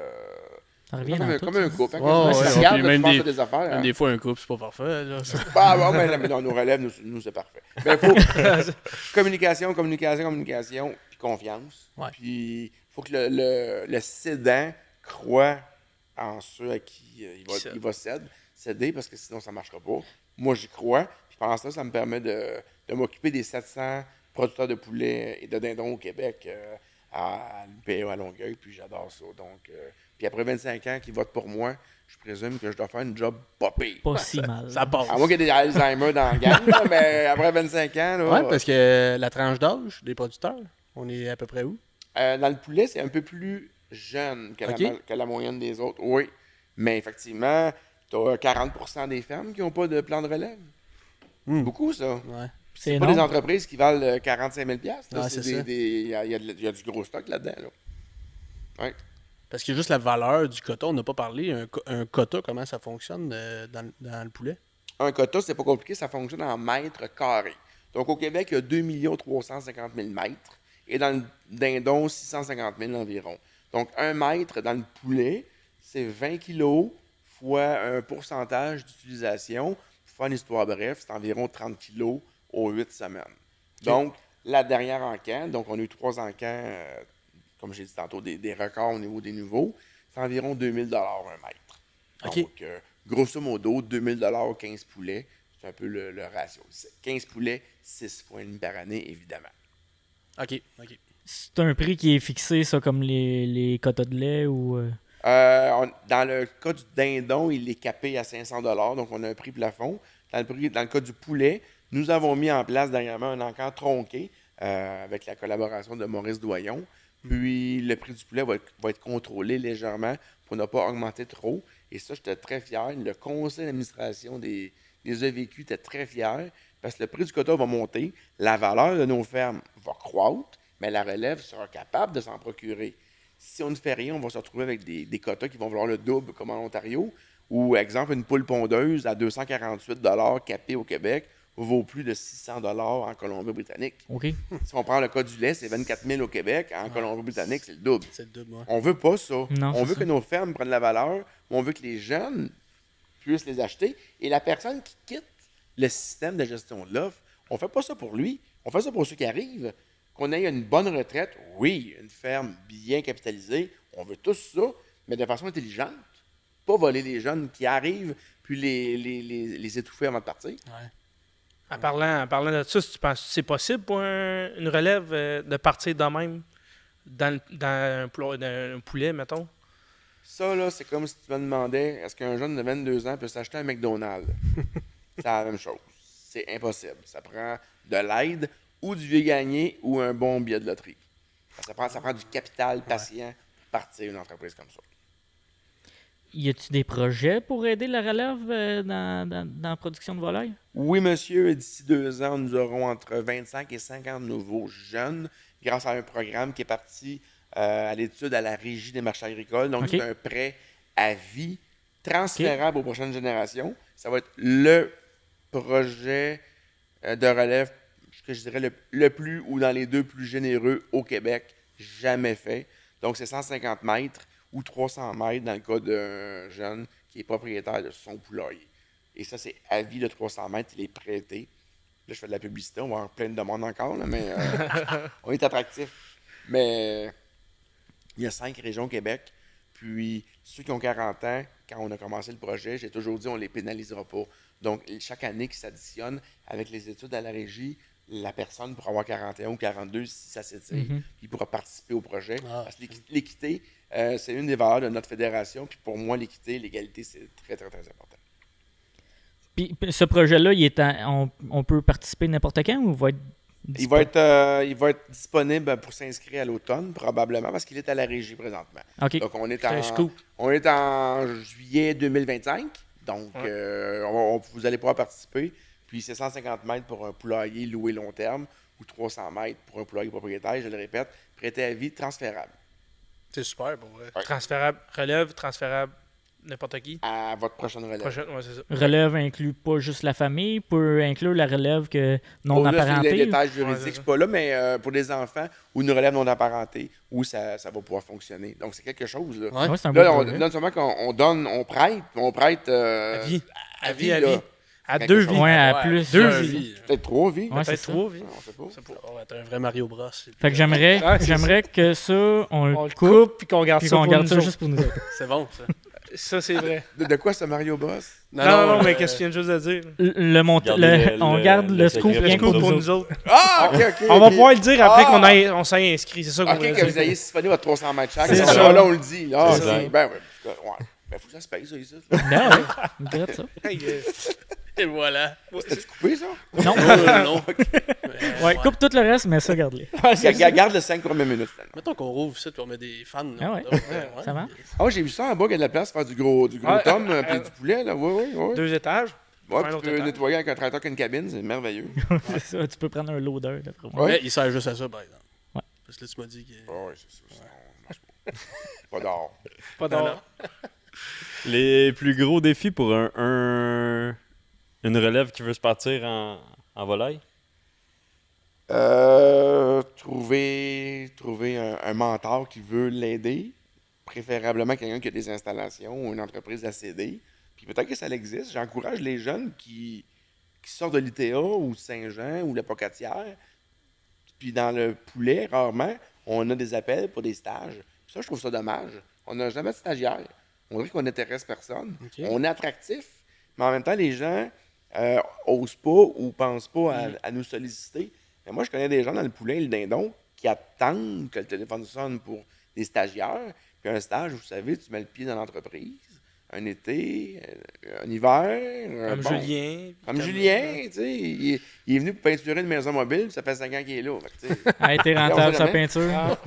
Ça revient dans tout. comme un couple. Hein, Ouais, quand ouais, tu regardes, puis là, même tu penses des- à des affaires. Même hein. des fois, un couple, c'est pas parfait. Là, ça. Ah, bon, mais dans nos relèves, nous c'est parfait. Ben, faut communication, puis confiance. Ouais. Puis, il faut que le cédant croit en ceux à qui il va céder, parce que sinon, ça ne marchera pas. Moi, j'y crois. Puis, pendant ça me permet de m'occuper des 700 producteurs de poulets et de dindons au Québec à l'UPA à Longueuil. Puis, j'adore ça. Donc, puis après 25 ans qu'ils votent pour moi, je présume que je dois faire une job pas pire. Pas si mal. Ça passe. À moins qu'il y ait des Alzheimer dans la gang, là, mais après 25 ans, là, Ouais, parce que la tranche d'âge des producteurs, on est à peu près où? dans le poulet, c'est un peu plus jeune que, Ok. que la moyenne des autres. Oui, mais effectivement, tu as 40% des fermes qui n'ont pas de plan de relève. Beaucoup, ça. Ouais. C'est pas énorme. des entreprises qui valent 45 000 là. Ouais, c'est ça. Il y a du gros stock là-dedans. Là. Ouais. Parce que juste la valeur du quota, on n'a pas parlé. Un quota, comment ça fonctionne dans le poulet? Un quota, c'est pas compliqué, ça fonctionne en mètres carrés. Donc, au Québec, il y a 2 350 000 mètres et dans le dindon, 650 000 environ. Donc, un mètre dans le poulet, c'est 20 kilos fois un pourcentage d'utilisation. Pour faire une histoire bref, c'est environ 30 kilos aux 8 semaines. Donc, la dernière encan, donc on a eu 3 encans, comme j'ai dit tantôt, des records au niveau des niveaux, c'est environ 2000 $ un mètre. OK. Donc, grosso modo, 2000 $ 15 poulets, c'est un peu le ratio. 15 poulets, 6 fois et demi par année, évidemment. OK. C'est un prix qui est fixé, ça, comme les quotas de lait ou. Dans le cas du dindon, il est capé à 500 $, donc on a un prix plafond. Dans le cas du poulet, nous avons mis en place dernièrement un encan tronqué avec la collaboration de Maurice Doyon. Puis le prix du poulet va être contrôlé légèrement pour ne pas augmenter trop. Et ça, j'étais très fier. Le conseil d'administration des EVQ était très fier parce que le prix du quota va monter, la valeur de nos fermes va croître, mais la relève sera capable de s'en procurer. Si on ne fait rien, on va se retrouver avec des quotas qui vont valoir le double, comme en Ontario, ou, exemple, une poule pondeuse à 248 $ capée au Québec vaut plus de 600 $ en Colombie-Britannique. OK. Si on prend le cas du lait, c'est 24 000 au Québec. En Colombie-Britannique, c'est le double. C'est le double, ouais. On veut pas ça. Non, On c'est veut ça. que nos fermes prennent la valeur, mais on veut que les jeunes puissent les acheter. Et la personne qui quitte le système de gestion de l'offre, on fait pas ça pour lui. On fait ça pour ceux qui arrivent. Qu'on ait une bonne retraite, oui, une ferme bien capitalisée, on veut tous ça, mais de façon intelligente. Pas voler les jeunes qui arrivent, puis les étouffer avant de partir. Ouais. En parlant de ça, tu penses que c'est possible pour une relève de partir de même dans un poulet, mettons? Ça, là, c'est comme si tu me demandais est-ce qu'un jeune de 22 ans peut s'acheter un McDonald's? C'est la même chose. C'est impossible. Ça prend de l'aide ou du vieux gagné ou un bon billet de loterie. Ça prend du capital patient pour partir une entreprise comme ça. Y a-tu des projets pour aider la relève dans la production de volailles? Oui, monsieur, d'ici 2 ans, nous aurons entre 25 et 50 nouveaux jeunes grâce à un programme qui est parti à l'étude à la Régie des marchés agricoles. Donc, OK. c'est un prêt à vie transférable aux prochaines générations. Ça va être le projet de relève, que je dirais le plus ou dans les 2 plus généreux au Québec, jamais fait. Donc, c'est 150 mètres ou 300 mètres dans le cas d'un jeune qui est propriétaire de son poulailler. Et ça, c'est à vie de 300 mètres, il est prêté. Là, je fais de la publicité, on va avoir plein de demandes encore, là, mais on est attractif. Mais il y a 5 régions au Québec. Puis, ceux qui ont 40 ans, quand on a commencé le projet, j'ai toujours dit on ne les pénalisera pas. Donc, chaque année qui s'additionne avec les études à la régie, la personne pourra avoir 41 ou 42 si ça s'étire. Il pourra participer au projet. Parce que l'équité, c'est une des valeurs de notre fédération. Puis pour moi, l'équité, l'égalité, c'est très, très, très important. Puis ce projet-là, on peut participer n'importe quand ou va être il va être disponible pour s'inscrire à l'automne, probablement, parce qu'il est à la régie présentement. OK. Donc, on est en juillet 2025. Donc, vous allez pouvoir participer. Puis, c'est 150 mètres pour un poulailler loué long terme ou 300 mètres pour un poulailler propriétaire. Je le répète, prêté à vie, transférable. C'est super pour vrai. Ouais. Transférable, relève, transférable, n'importe qui. À votre prochaine relève. Ouais, c'est ça. relève inclut pas juste la famille, peut inclure la relève que non Au-delà, c'est apparentée. les détails juridiques, Ouais, c'est je suis pas là, mais pour des enfants ou une relève non apparentée, où ça va pouvoir fonctionner. Donc, c'est quelque chose. Là, Ouais. Ouais, c'est un beau là projet. non seulement qu'on donne, on prête À vie. à vie, à là. vie. À Quelque 2 chose. vies. Ouais, à plus. Deux Ouais, vies. Peut-être 3 vies. Ouais, c'est Peut-être ça. 3 vies. On sait pas. C'est pas- On va être un vrai Mario Bros. Fait que j'aimerais que ça, on On le le coupe coupe puis qu'on garde puis ça qu'on pour garde nous ça autres. juste pour nous autres. C'est bon, ça. Ça, c'est vrai. De quoi ce Mario Bros? Non, mais qu'est-ce que tu viens juste de dire? On garde le scoop secret rien Le que pour coup nous pour autres. nous autres. Ah, ok, ok. On va ok. pouvoir le dire après Ah! qu'on s'est inscrit. C'est ça qu'on Ok, voulait que dire. vous ayez siphonné votre 300 mètres chaque. C'est Ça, ça. là, on le dit. Ah, C'est ça. ok. Ben, ouais. Ben, faut que ça se paye, ça, ici. Ben ouais, on dirait ça. Hey, Et voilà. T'as-tu coupé, ça? Non. Non. Ouais, coupe tout le reste, mais ça, garde-le. Garde le 5 premières minutes. finalement. Mettons qu'on rouvre ça et on met des fans. Ah ouais. Ouais. Ça va? Ah, j'ai vu ça en bas, qu'il y a de la place pour faire du gros Ouais. tome puis du poulet, là. Oui, oui, oui. 2 étages. Ouais, Faire tu l'autre peux étage. nettoyer avec un tracteur qu'une cabine, c'est merveilleux. C'est ça, tu peux prendre un loader, d'après moi. Ouais. Mais il sert juste à ça, par exemple. Ouais. Parce que là, tu m'as dit que. Ah, ouais, c'est ça. Sinon, on mange pas. Pas d'or. Pas d'or. Les plus gros défis pour une relève qui veut se partir en volaille? Trouver un mentor qui veut l'aider, préférablement quelqu'un qui a des installations ou une entreprise à céder. Puis peut-être que ça existe. J'encourage les jeunes qui sortent de l'ITA ou de Saint-Jean ou la Pocatière. Puis dans le poulet, rarement, on a des appels pour des stages. Puis ça, je trouve ça dommage. On n'a jamais de stagiaire. On dirait qu'on n'intéresse personne. Ok. On est attractif, mais en même temps, les gens n'osent pas ou pensent pas à nous solliciter. Mais moi, je connais des gens dans le poulet et le dindon qui attendent que le téléphone sonne pour des stagiaires. Puis un stage, vous savez, tu mets le pied dans l'entreprise, un été, un hiver. Comme bon, Julien. Comme Julien, tu sais, il est venu pour peinturer une maison mobile, puis ça fait 5 ans qu'il est là. Fait que, tu sais, A été rentable, sa peinture.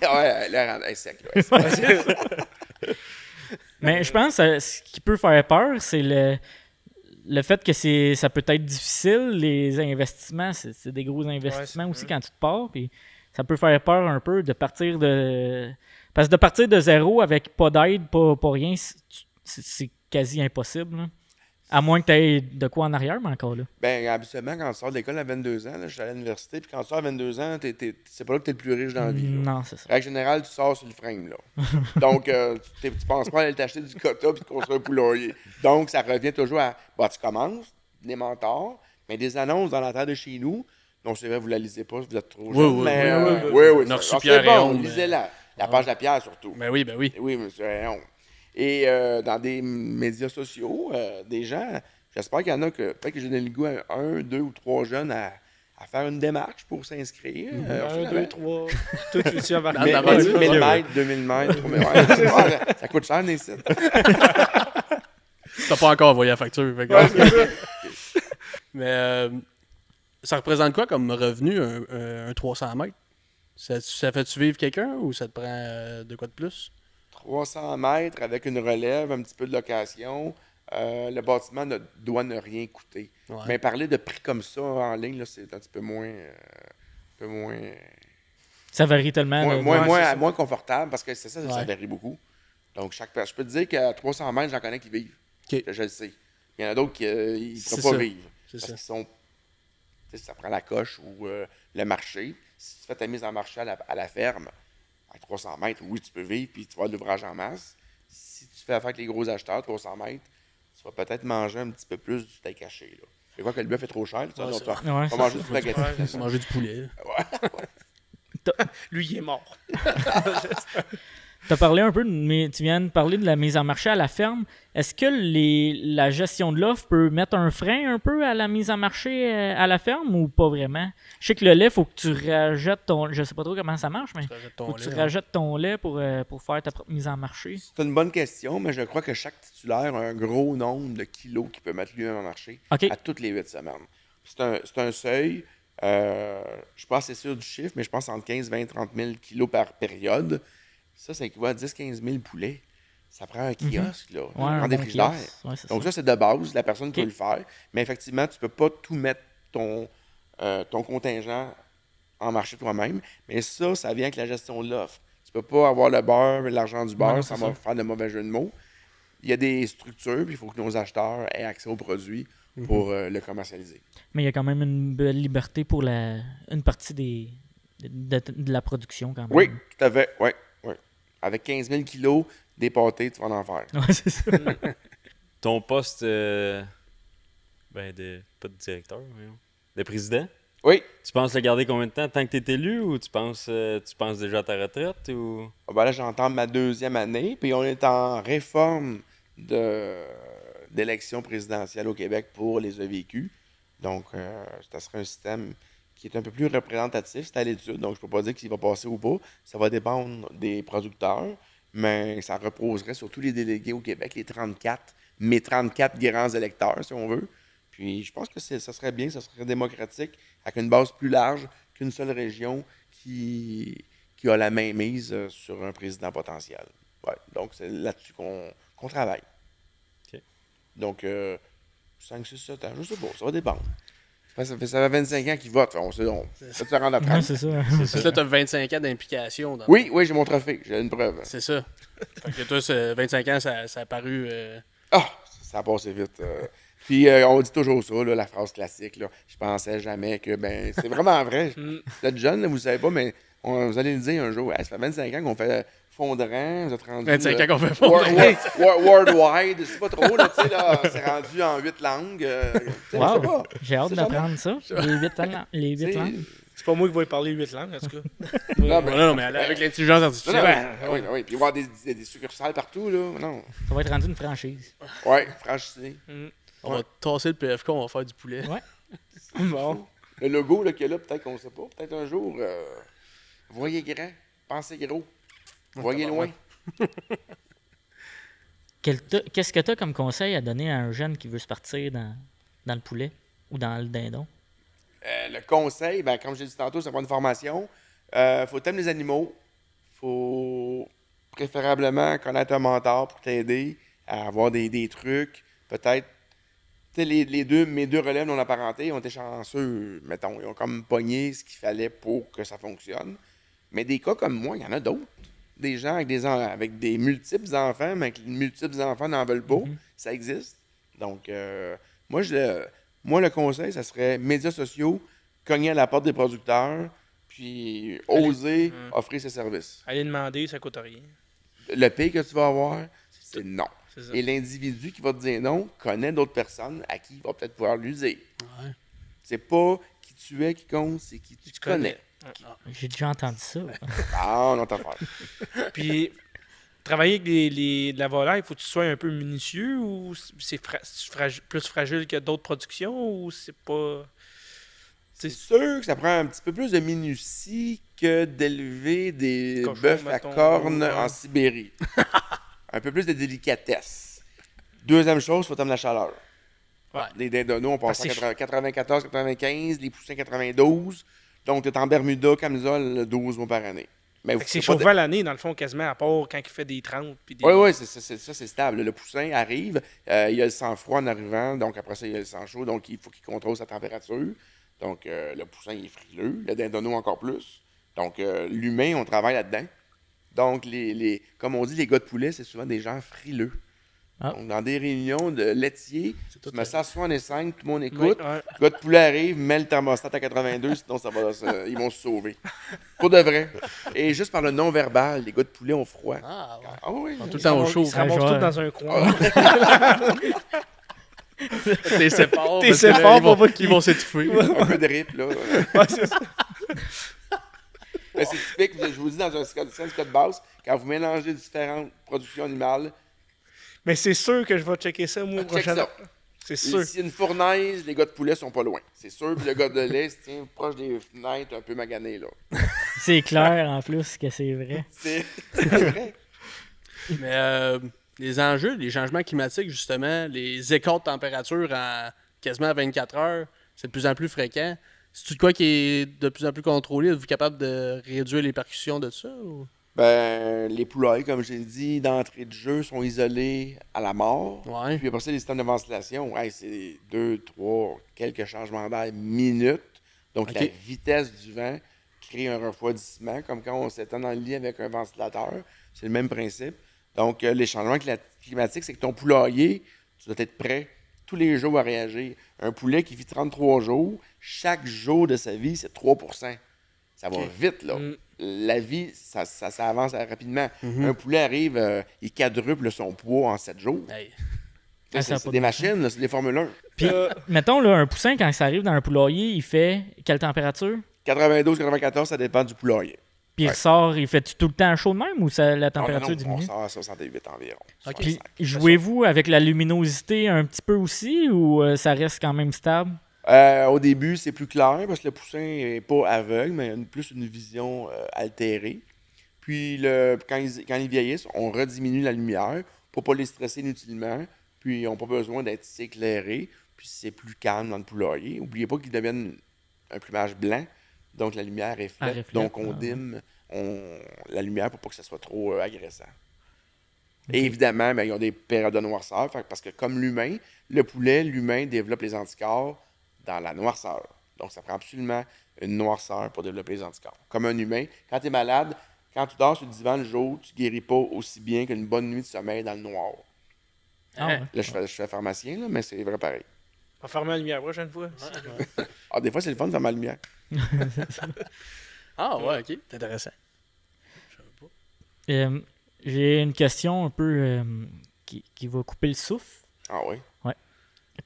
ouais, là, elle est sec, là. Elle est sec. Mais je pense que ce qui peut faire peur, c'est le fait que ça peut être difficile, les investissements. C'est des gros investissements aussi quand tu te pars. Puis ça peut faire peur un peu de partir de. Parce que de partir de zéro avec pas d'aide, pas rien, c'est quasi impossible, là. À moins que tu aies de quoi en arrière, mais encore là. Ben, habituellement, quand tu sors de l'école à 22 ans, là, je suis allé à l'université, puis quand tu sors à 22 ans, c'est pas là que tu es le plus riche dans la vie. Là. Non, c'est ça. Règle générale, tu sors sur le frame, là. Donc, tu penses pas aller t'acheter du quota puis de construire un poulailler. Donc, ça revient toujours à, tu commences, des mentors, mais des annonces dans la terre de chez nous. Non, c'est vrai, vous la lisez pas, vous êtes trop jeune, oui, mais oui. oui. On a reçu c'est Pierre bon, Rayon, mais- lisez-la. La page de la pierre, surtout. Ben oui, ben oui. Oui, monsieur Rayon. Et dans des médias sociaux, des gens, j'espère qu'il y en a que peut-être que j'ai donné le goût à 1, 2 ou 3 jeunes à faire une démarche pour s'inscrire. 1, 2, 3. Tout tu vas Dans Mais, la mais, base, 1000 là. mètres, 2000 mètres, 3000 mètres. Ça coûte cher, les sites. T'as pas encore envoyé la facture. Fait que- Mais ça représente quoi comme revenu, un 300 mètres? Ça fait-tu vivre quelqu'un ou ça te prend de quoi de plus? 300 mètres avec une relève, un petit peu de location. Le bâtiment doit ne rien coûter. Ouais. Mais parler de prix comme ça en ligne, là, c'est un petit peu moins. Ça varie tellement. là. Moins confortable parce que c'est ça, ça Ouais. varie beaucoup. Donc, je peux te dire qu'à 300 mètres, j'en connais qui vivent. Ok. Je le sais. Il y en a d'autres qui ne C'est pourront pas ça. vivre. C'est Parce ça. qu'ils sont. Tu sais, ça prend la coche ou le marché. Si tu fais ta mise en marché à la ferme, À 300 mètres, oui, tu peux vivre, puis tu vas avoir de l'ouvrage en masse. Si tu fais affaire avec les gros acheteurs, 300 mètres, tu vas peut-être manger un petit peu plus du steak haché. Là. Je crois que le bœuf est trop cher, ça, Ouais, donc c'est tu vas manger du spaghetti. Ouais, Faut manger du poulet. Lui, il est mort. Tu as parlé un peu, mais tu viens de parler de la mise en marché à la ferme. Est-ce que la gestion de l'offre peut mettre un frein un peu à la mise en marché à la ferme ou pas vraiment? Je sais que le lait, il faut que tu rajoutes ton... Je sais pas trop comment ça marche, mais faut que tu rajoutes ton lait pour faire ta propre mise en marché. C'est une bonne question, mais je crois que chaque titulaire a un gros nombre de kilos qu'il peut mettre lui-même en marché OK. à toutes les 8 semaines. C'est un seuil, je suis pas assez sûr du chiffre, mais je pense entre 15, 20, 30 000 kilos par période. Ça équivaut à 10-15 000 poulets. Ça prend un kiosque, là. Ça prend des frigidaires. Donc ça, c'est de base. La personne peut le faire. Mais effectivement, tu peux pas tout mettre ton contingent en marché toi-même. Mais ça vient avec la gestion de l'offre. Tu peux pas avoir le beurre et l'argent du beurre, ça va faire de mauvais jeux de mots. Il y a des structures, puis il faut que nos acheteurs aient accès aux produits pour le commercialiser. Mais il y a quand même une belle liberté pour une partie de la production quand même. Oui, tout à fait. Oui. Avec 15 000 kilos, des pâtés, tu vas en faire. Ouais, c'est ça. Ton poste, pas de directeur, voyons, de président, Oui. tu penses le garder combien de temps? Tant que tu es élu ou tu penses déjà à ta retraite? Ou... Là, j'entends ma 2e année, puis on est en réforme d'élection présidentielle au Québec pour les EVQ. Donc, ça serait un système qui est un peu plus représentatif. C'est à l'étude, donc je ne peux pas dire qu'il va passer ou pas. Ça va dépendre des producteurs, mais ça reposerait sur tous les délégués au Québec, mes 34 grands électeurs, si on veut. Puis je pense que ça serait bien, ça serait démocratique, avec une base plus large qu'une seule région qui a la main mise sur un président potentiel. Ouais, donc c'est là-dessus qu'on travaille. OK. Donc, 5, 6, 7 ans, je sais pas, ça va dépendre. Ça fait 25 ans qu'ils votent. On se rend à 30. Ouais, c'est ça. Parce que là, t'as 25 ans d'implication. Oui, j'ai mon trophée. J'ai une preuve. C'est ça. Fait que toi, 25 ans, ça a paru... Ça a passé vite. Puis on dit toujours ça, là, la phrase classique. Là, je pensais jamais que... c'est vraiment vrai. Vous êtes jeune, là, vous ne savez pas, mais vous allez le dire un jour. Ça fait 25 ans qu'on fait Fondrant. Vous êtes rendu... 25 ans qu'on fait Fondrant. Worldwide. Je sais pas trop. Là, c'est rendu en 8 langues. Wow. J'ai hâte d'apprendre ça. Les 8 langues. C'est pas moi qui vais parler 8 langues, en tout cas. Non, mais avec l'intelligence artificielle... Oui. Puis il va y avoir des succursales partout. Là. Non. Ça va être rendu une franchise. Oui, franchise. On va tasser le PFK, on va faire du poulet. Ouais. Bon. Le logo qu'il y a là, peut-être qu'on ne sait pas. Peut-être un jour, voyez grand, pensez gros, voyez loin. Qu'est-ce que tu as comme conseil à donner à un jeune qui veut se partir dans le poulet ou dans le dindon? Le conseil, comme j'ai dit tantôt, ça va une formation. Faut t'aimer les animaux. Faut préférablement connaître un mentor pour t'aider à avoir des trucs. Peut-être, mes deux relèves non apparentés ont été chanceux, mettons. Ils ont comme pogné ce qu'il fallait pour que ça fonctionne. Mais des cas comme moi, il y en a d'autres. Des gens avec des multiples enfants, mais que les multiples enfants n'en veulent pas. Ça existe. Donc, moi, le conseil, ça serait médias sociaux, cogner à la porte des producteurs, puis oser offrir ses services. Aller demander, ça coûte rien. Le pire que tu vas avoir, c'est non. C'est ça. Et l'individu qui va te dire non connaît d'autres personnes à qui il va peut-être pouvoir lui dire. Ouais. C'est pas qui tu es qui compte, c'est qui tu connais. J'ai déjà entendu ça. Ah, non, t'as affaire. Puis, travailler avec de la volaille, il faut que tu sois un peu minutieux ou c'est plus fragile que d'autres productions ou c'est pas... C'est sûr que ça prend un petit peu plus de minutie que d'élever des Cochon, bœufs à mettons, cornes ouais. en Sibérie. Un peu plus de délicatesse. Deuxième chose, il faut t'amener la chaleur. Ouais. Les dindonneaux, on passe Parce que à 94, 95, les poussins 92. Donc, tu es en Bermuda, camisole, 12 mois par année. Mais Fait que c'est chauffé à l'année, dans le fond, quasiment, à part quand il fait des 30. Puis des... Oui, c'est stable. Le poussin arrive, il y a le sang froid en arrivant, donc après ça, il y a le sang chaud, donc il faut qu'il contrôle sa température. Donc, le poussin, il est frileux, le dindonneau encore plus. Donc, l'humain, on travaille là-dedans. Donc, comme on dit, les gars de poulet, c'est souvent des gens frileux. Ah. Donc, dans des réunions de laitiers, tout tu mets ça à 65, tout le monde Oui, écoute. ouais. Le gars de poulet arrive, met le thermostat à 82, sinon ils vont se sauver. Pour de vrai. Et juste par le non-verbal, les gars de poulet ont froid. Ah, ouais. Ah oui. Tout le temps au chaud. Ils se ramassent Ouais, tous ouais. dans un coin. T'es sépares. T'es parce que là, sépares ils vont- pour pas qu'ils- Ils vont s'étouffer. Un peu de rip, là. Ouais, c'est ça. Mais c'est typique, je vous dis, dans un syndicat de base, quand vous mélangez différentes productions animales, Mais c'est sûr que je vais checker ça, moi, check prochainement. ça. C'est sûr. S'il y a une fournaise, les gars de poulet sont pas loin. C'est sûr, puis le gars de lait se tient proche des fenêtres, un peu magané, là. C'est clair en plus que c'est vrai. C'est vrai. Mais les enjeux, les changements climatiques, justement, les écarts de température en quasiment 24 heures, c'est de plus en plus fréquent. C'est-tu de quoi qui est de plus en plus contrôlé? Êtes-vous capable de réduire les percussions de ça? Ou... Ben, les poulailles, comme j'ai dit, d'entrée de jeu, sont isolées à la mort. Ouais. Puis après ça, les systèmes de ventilation, hey, c'est 2, 3, quelques changements d'air minutes. Donc, Ok. la vitesse du vent crée un refroidissement, comme quand on s'étend dans le lit avec un ventilateur. C'est le même principe. Donc, les changements climatiques, c'est que ton poulailler, tu dois être prêt tous les jours à réagir. Un poulet qui vit 33 jours, chaque jour de sa vie, c'est 3%. Ça va vite, là. Mm. La vie, ça avance rapidement. Un poulet arrive, il quadruple son poids en 7 jours. Hey. Ah, ça a C'est pas des de machines, là, c'est des Formule 1. Puis, mettons, là, un poussin, quand ça arrive dans un poulailler, il fait quelle température? 92, 94, ça dépend du poulailler. Puis il Ouais. ressort, il fait tout le temps chaud de même ou ça, la Ah, température non, diminue? on sort à 68 environ. Ok. Puis 65. jouez-vous avec la luminosité un petit peu aussi ou ça reste quand même stable? Au début, c'est plus clair parce que le poussin n'est pas aveugle, mais il a plus une vision altérée. Puis quand ils vieillissent, on rediminue la lumière pour ne pas les stresser inutilement. Puis ils n'ont pas besoin d'être si éclairés. Puis c'est plus calme dans le poulailler. N'oubliez pas qu'ils deviennent un plumage blanc. Donc la lumière reflète. reflète, Donc on ah. dime la lumière pour pas que ça soit trop agressant. Et évidemment, ben, ils ont des périodes de noirceur. Parce que comme l'humain, l'humain développe les anticorps dans la noirceur. Donc ça prend absolument une noirceur pour développer les anticorps. Comme un humain, quand tu es malade, quand tu dors sur le divan le jour, tu guéris pas aussi bien qu'une bonne nuit de sommeil dans le noir. Ah ouais. Là, je fais pharmacien, là, mais c'est vrai pareil. On va fermer la lumière la prochaine fois. Ah, des fois, c'est le fun de faire ma lumière. Ah ouais, ok. C'est intéressant. J'ai une question un peu qui va couper le souffle. Ah oui.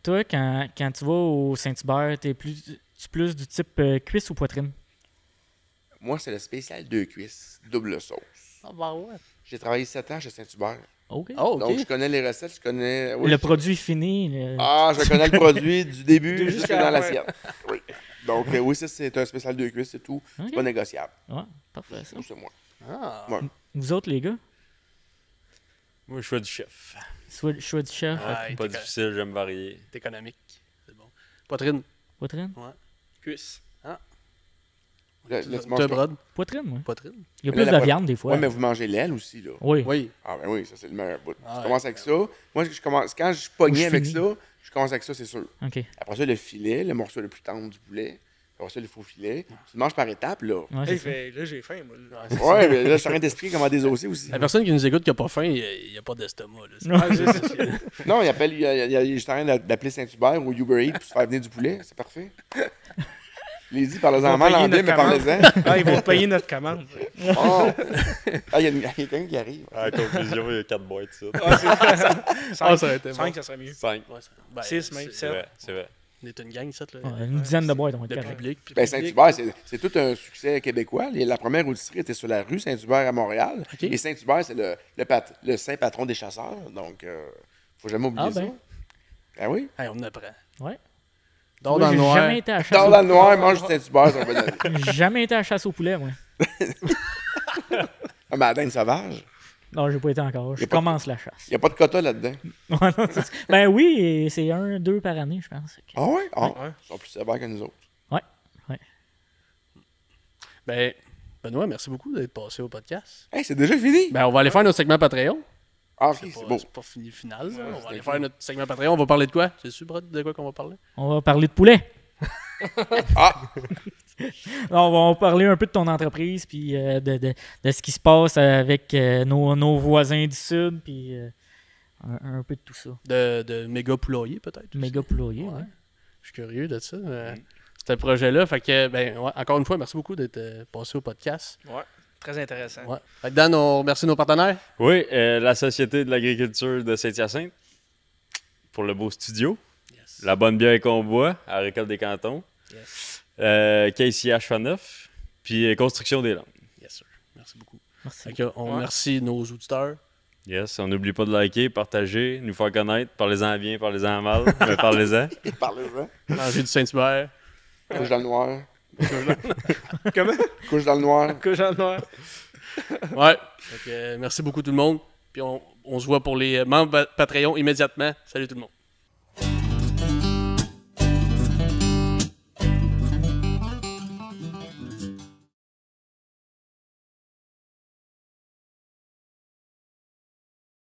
Toi, quand tu vas au Saint-Hubert, tu plus du type cuisse ou poitrine? Moi, c'est le spécial 2 cuisses, double sauce. Ah bah ouais. J'ai travaillé 7 ans chez Saint-Hubert. OK. Oh, ok. Donc, je connais les recettes, je connais... oui, Le produit fini. Ah, je connais le produit du début jusqu'à jusqu'à dans la l'assiette. Oui. Donc, oui, ça, c'est un spécial 2 cuisses, c'est tout. Ok. C'est pas négociable. Ouais, parfait ça. C'est moi. Ah. Ouais. Vous autres, les gars? Moi, je fais du chef. Choix du chef, Ouais, Pas t'es difficile, j'aime varier. C'est économique. C'est bon. Poitrine. poitrine? Cuisse. Là, tu manges Te quoi? brode. Poitrine, oui. Poitrine. Il y a Mais plus là, de viande des fois. Oui, mais vous mangez l'aile aussi, là. Oui. Oui. Ah ben oui, ça c'est le meilleur bout. Ah, Tu ouais, commences avec ça. Moi, quand je suis pogné je avec finis. ça, je commence avec ça, c'est sûr. OK. Après ça, le filet, le morceau le plus tendre du poulet. Après ça, le faux filet. Tu le manges par étapes, là. Ouais, Là, c'est ça. là, j'ai faim, moi. Ouais, mais là, je suis en train d'expliquer comment désossir aussi. La personne qui nous écoute qui n'a pas faim, il n'y a pas d'estomac. Là. Non. Non, je suis en train d'appeler Saint-Hubert ou Uber Eats pour se faire venir du poulet. C'est parfait. Je l'ai dit, parlez-en Ils vont mal payer anglais, notre mais parlez-en. Ah, ils vont payer notre commande. Oh. Ah, il y a quelqu'un qui arrive. À la conclusion, il y a 4 boîtes, ça. Ah, Ah, ça aurait été 5, bon. ça serait mieux. 5. Ouais, ça- ben, 6 même, c'est- 7. vrai, c'est vrai. On est une gang, ça. Là. Ouais, une dizaine de boîtes, on va être Le correct. public. Ben, Saint-Hubert, c'est tout un succès québécois. La première épicerie était sur la rue Saint-Hubert à Montréal. Ok. Et Saint-Hubert, c'est le saint patron des chasseurs. Donc, faut jamais oublier Ah, ben. ça. Ben oui. Hey, on apprend. Ouais. Dors Moi, dans le j'ai noir. jamais été à la chasse Dors au... dans le noir, mange du Saint-Hubert, ça va bien aller. J'ai jamais été à la chasse au poulet, moi. Ah, mais la dinde sauvage, Non, j'ai pas été encore. Je Y a pas de- commence la chasse. il n'y a pas de quota là-dedans. Ouais, non, c'est ça. Ben oui, et c'est 1-2 par année, je pense. Ah ouais? Ah, Ouais. ils sont plus sévères que nous autres. Ben, Benoît, merci beaucoup d'être passé au podcast. Hey, c'est déjà fini? Ben, on va aller faire notre segment Patreon. Ah, ok, C'est c'est pas, beau. c'est pas fini final. ça. On va c'est aller cool. faire notre segment Patreon. On va parler de quoi? C'est sûr, Brad, de quoi qu'on va parler? On va parler de poulet. Ah! Non, on va parler un peu de ton entreprise, puis de ce qui se passe avec nos voisins du Sud, puis Un peu de tout ça. De méga poulailler, peut-être. Méga poulailler, Ouais. ouais. Je suis curieux de ça. Ce projet-là. Fait que, ben, ouais, encore une fois, merci beaucoup d'être passé au podcast. Ouais, très intéressant. Ouais. Fait que Dan, on remercie nos partenaires. Oui, la Société de l'agriculture de Saint-Hyacinthe pour le beau studio. Yes. La bonne bière qu'on boit à Récolte des Cantons. Yes. KCH Faneuf. Puis Construction des Landes. Yes, sir. Merci beaucoup. Merci. Fait que, on remercie nos auditeurs. Yes, on n'oublie pas de liker, partager, nous faire connaître. Parlez-en bien, parlez-en mal, mais parlez-en. Parlez-en. Manger du Saint-Hubert. Couche dans le noir. Comment? Couche dans le noir. Que j'en ai. Ouais. Fait que, merci beaucoup tout le monde. Puis on se voit pour les membres Patreon immédiatement. Salut tout le monde.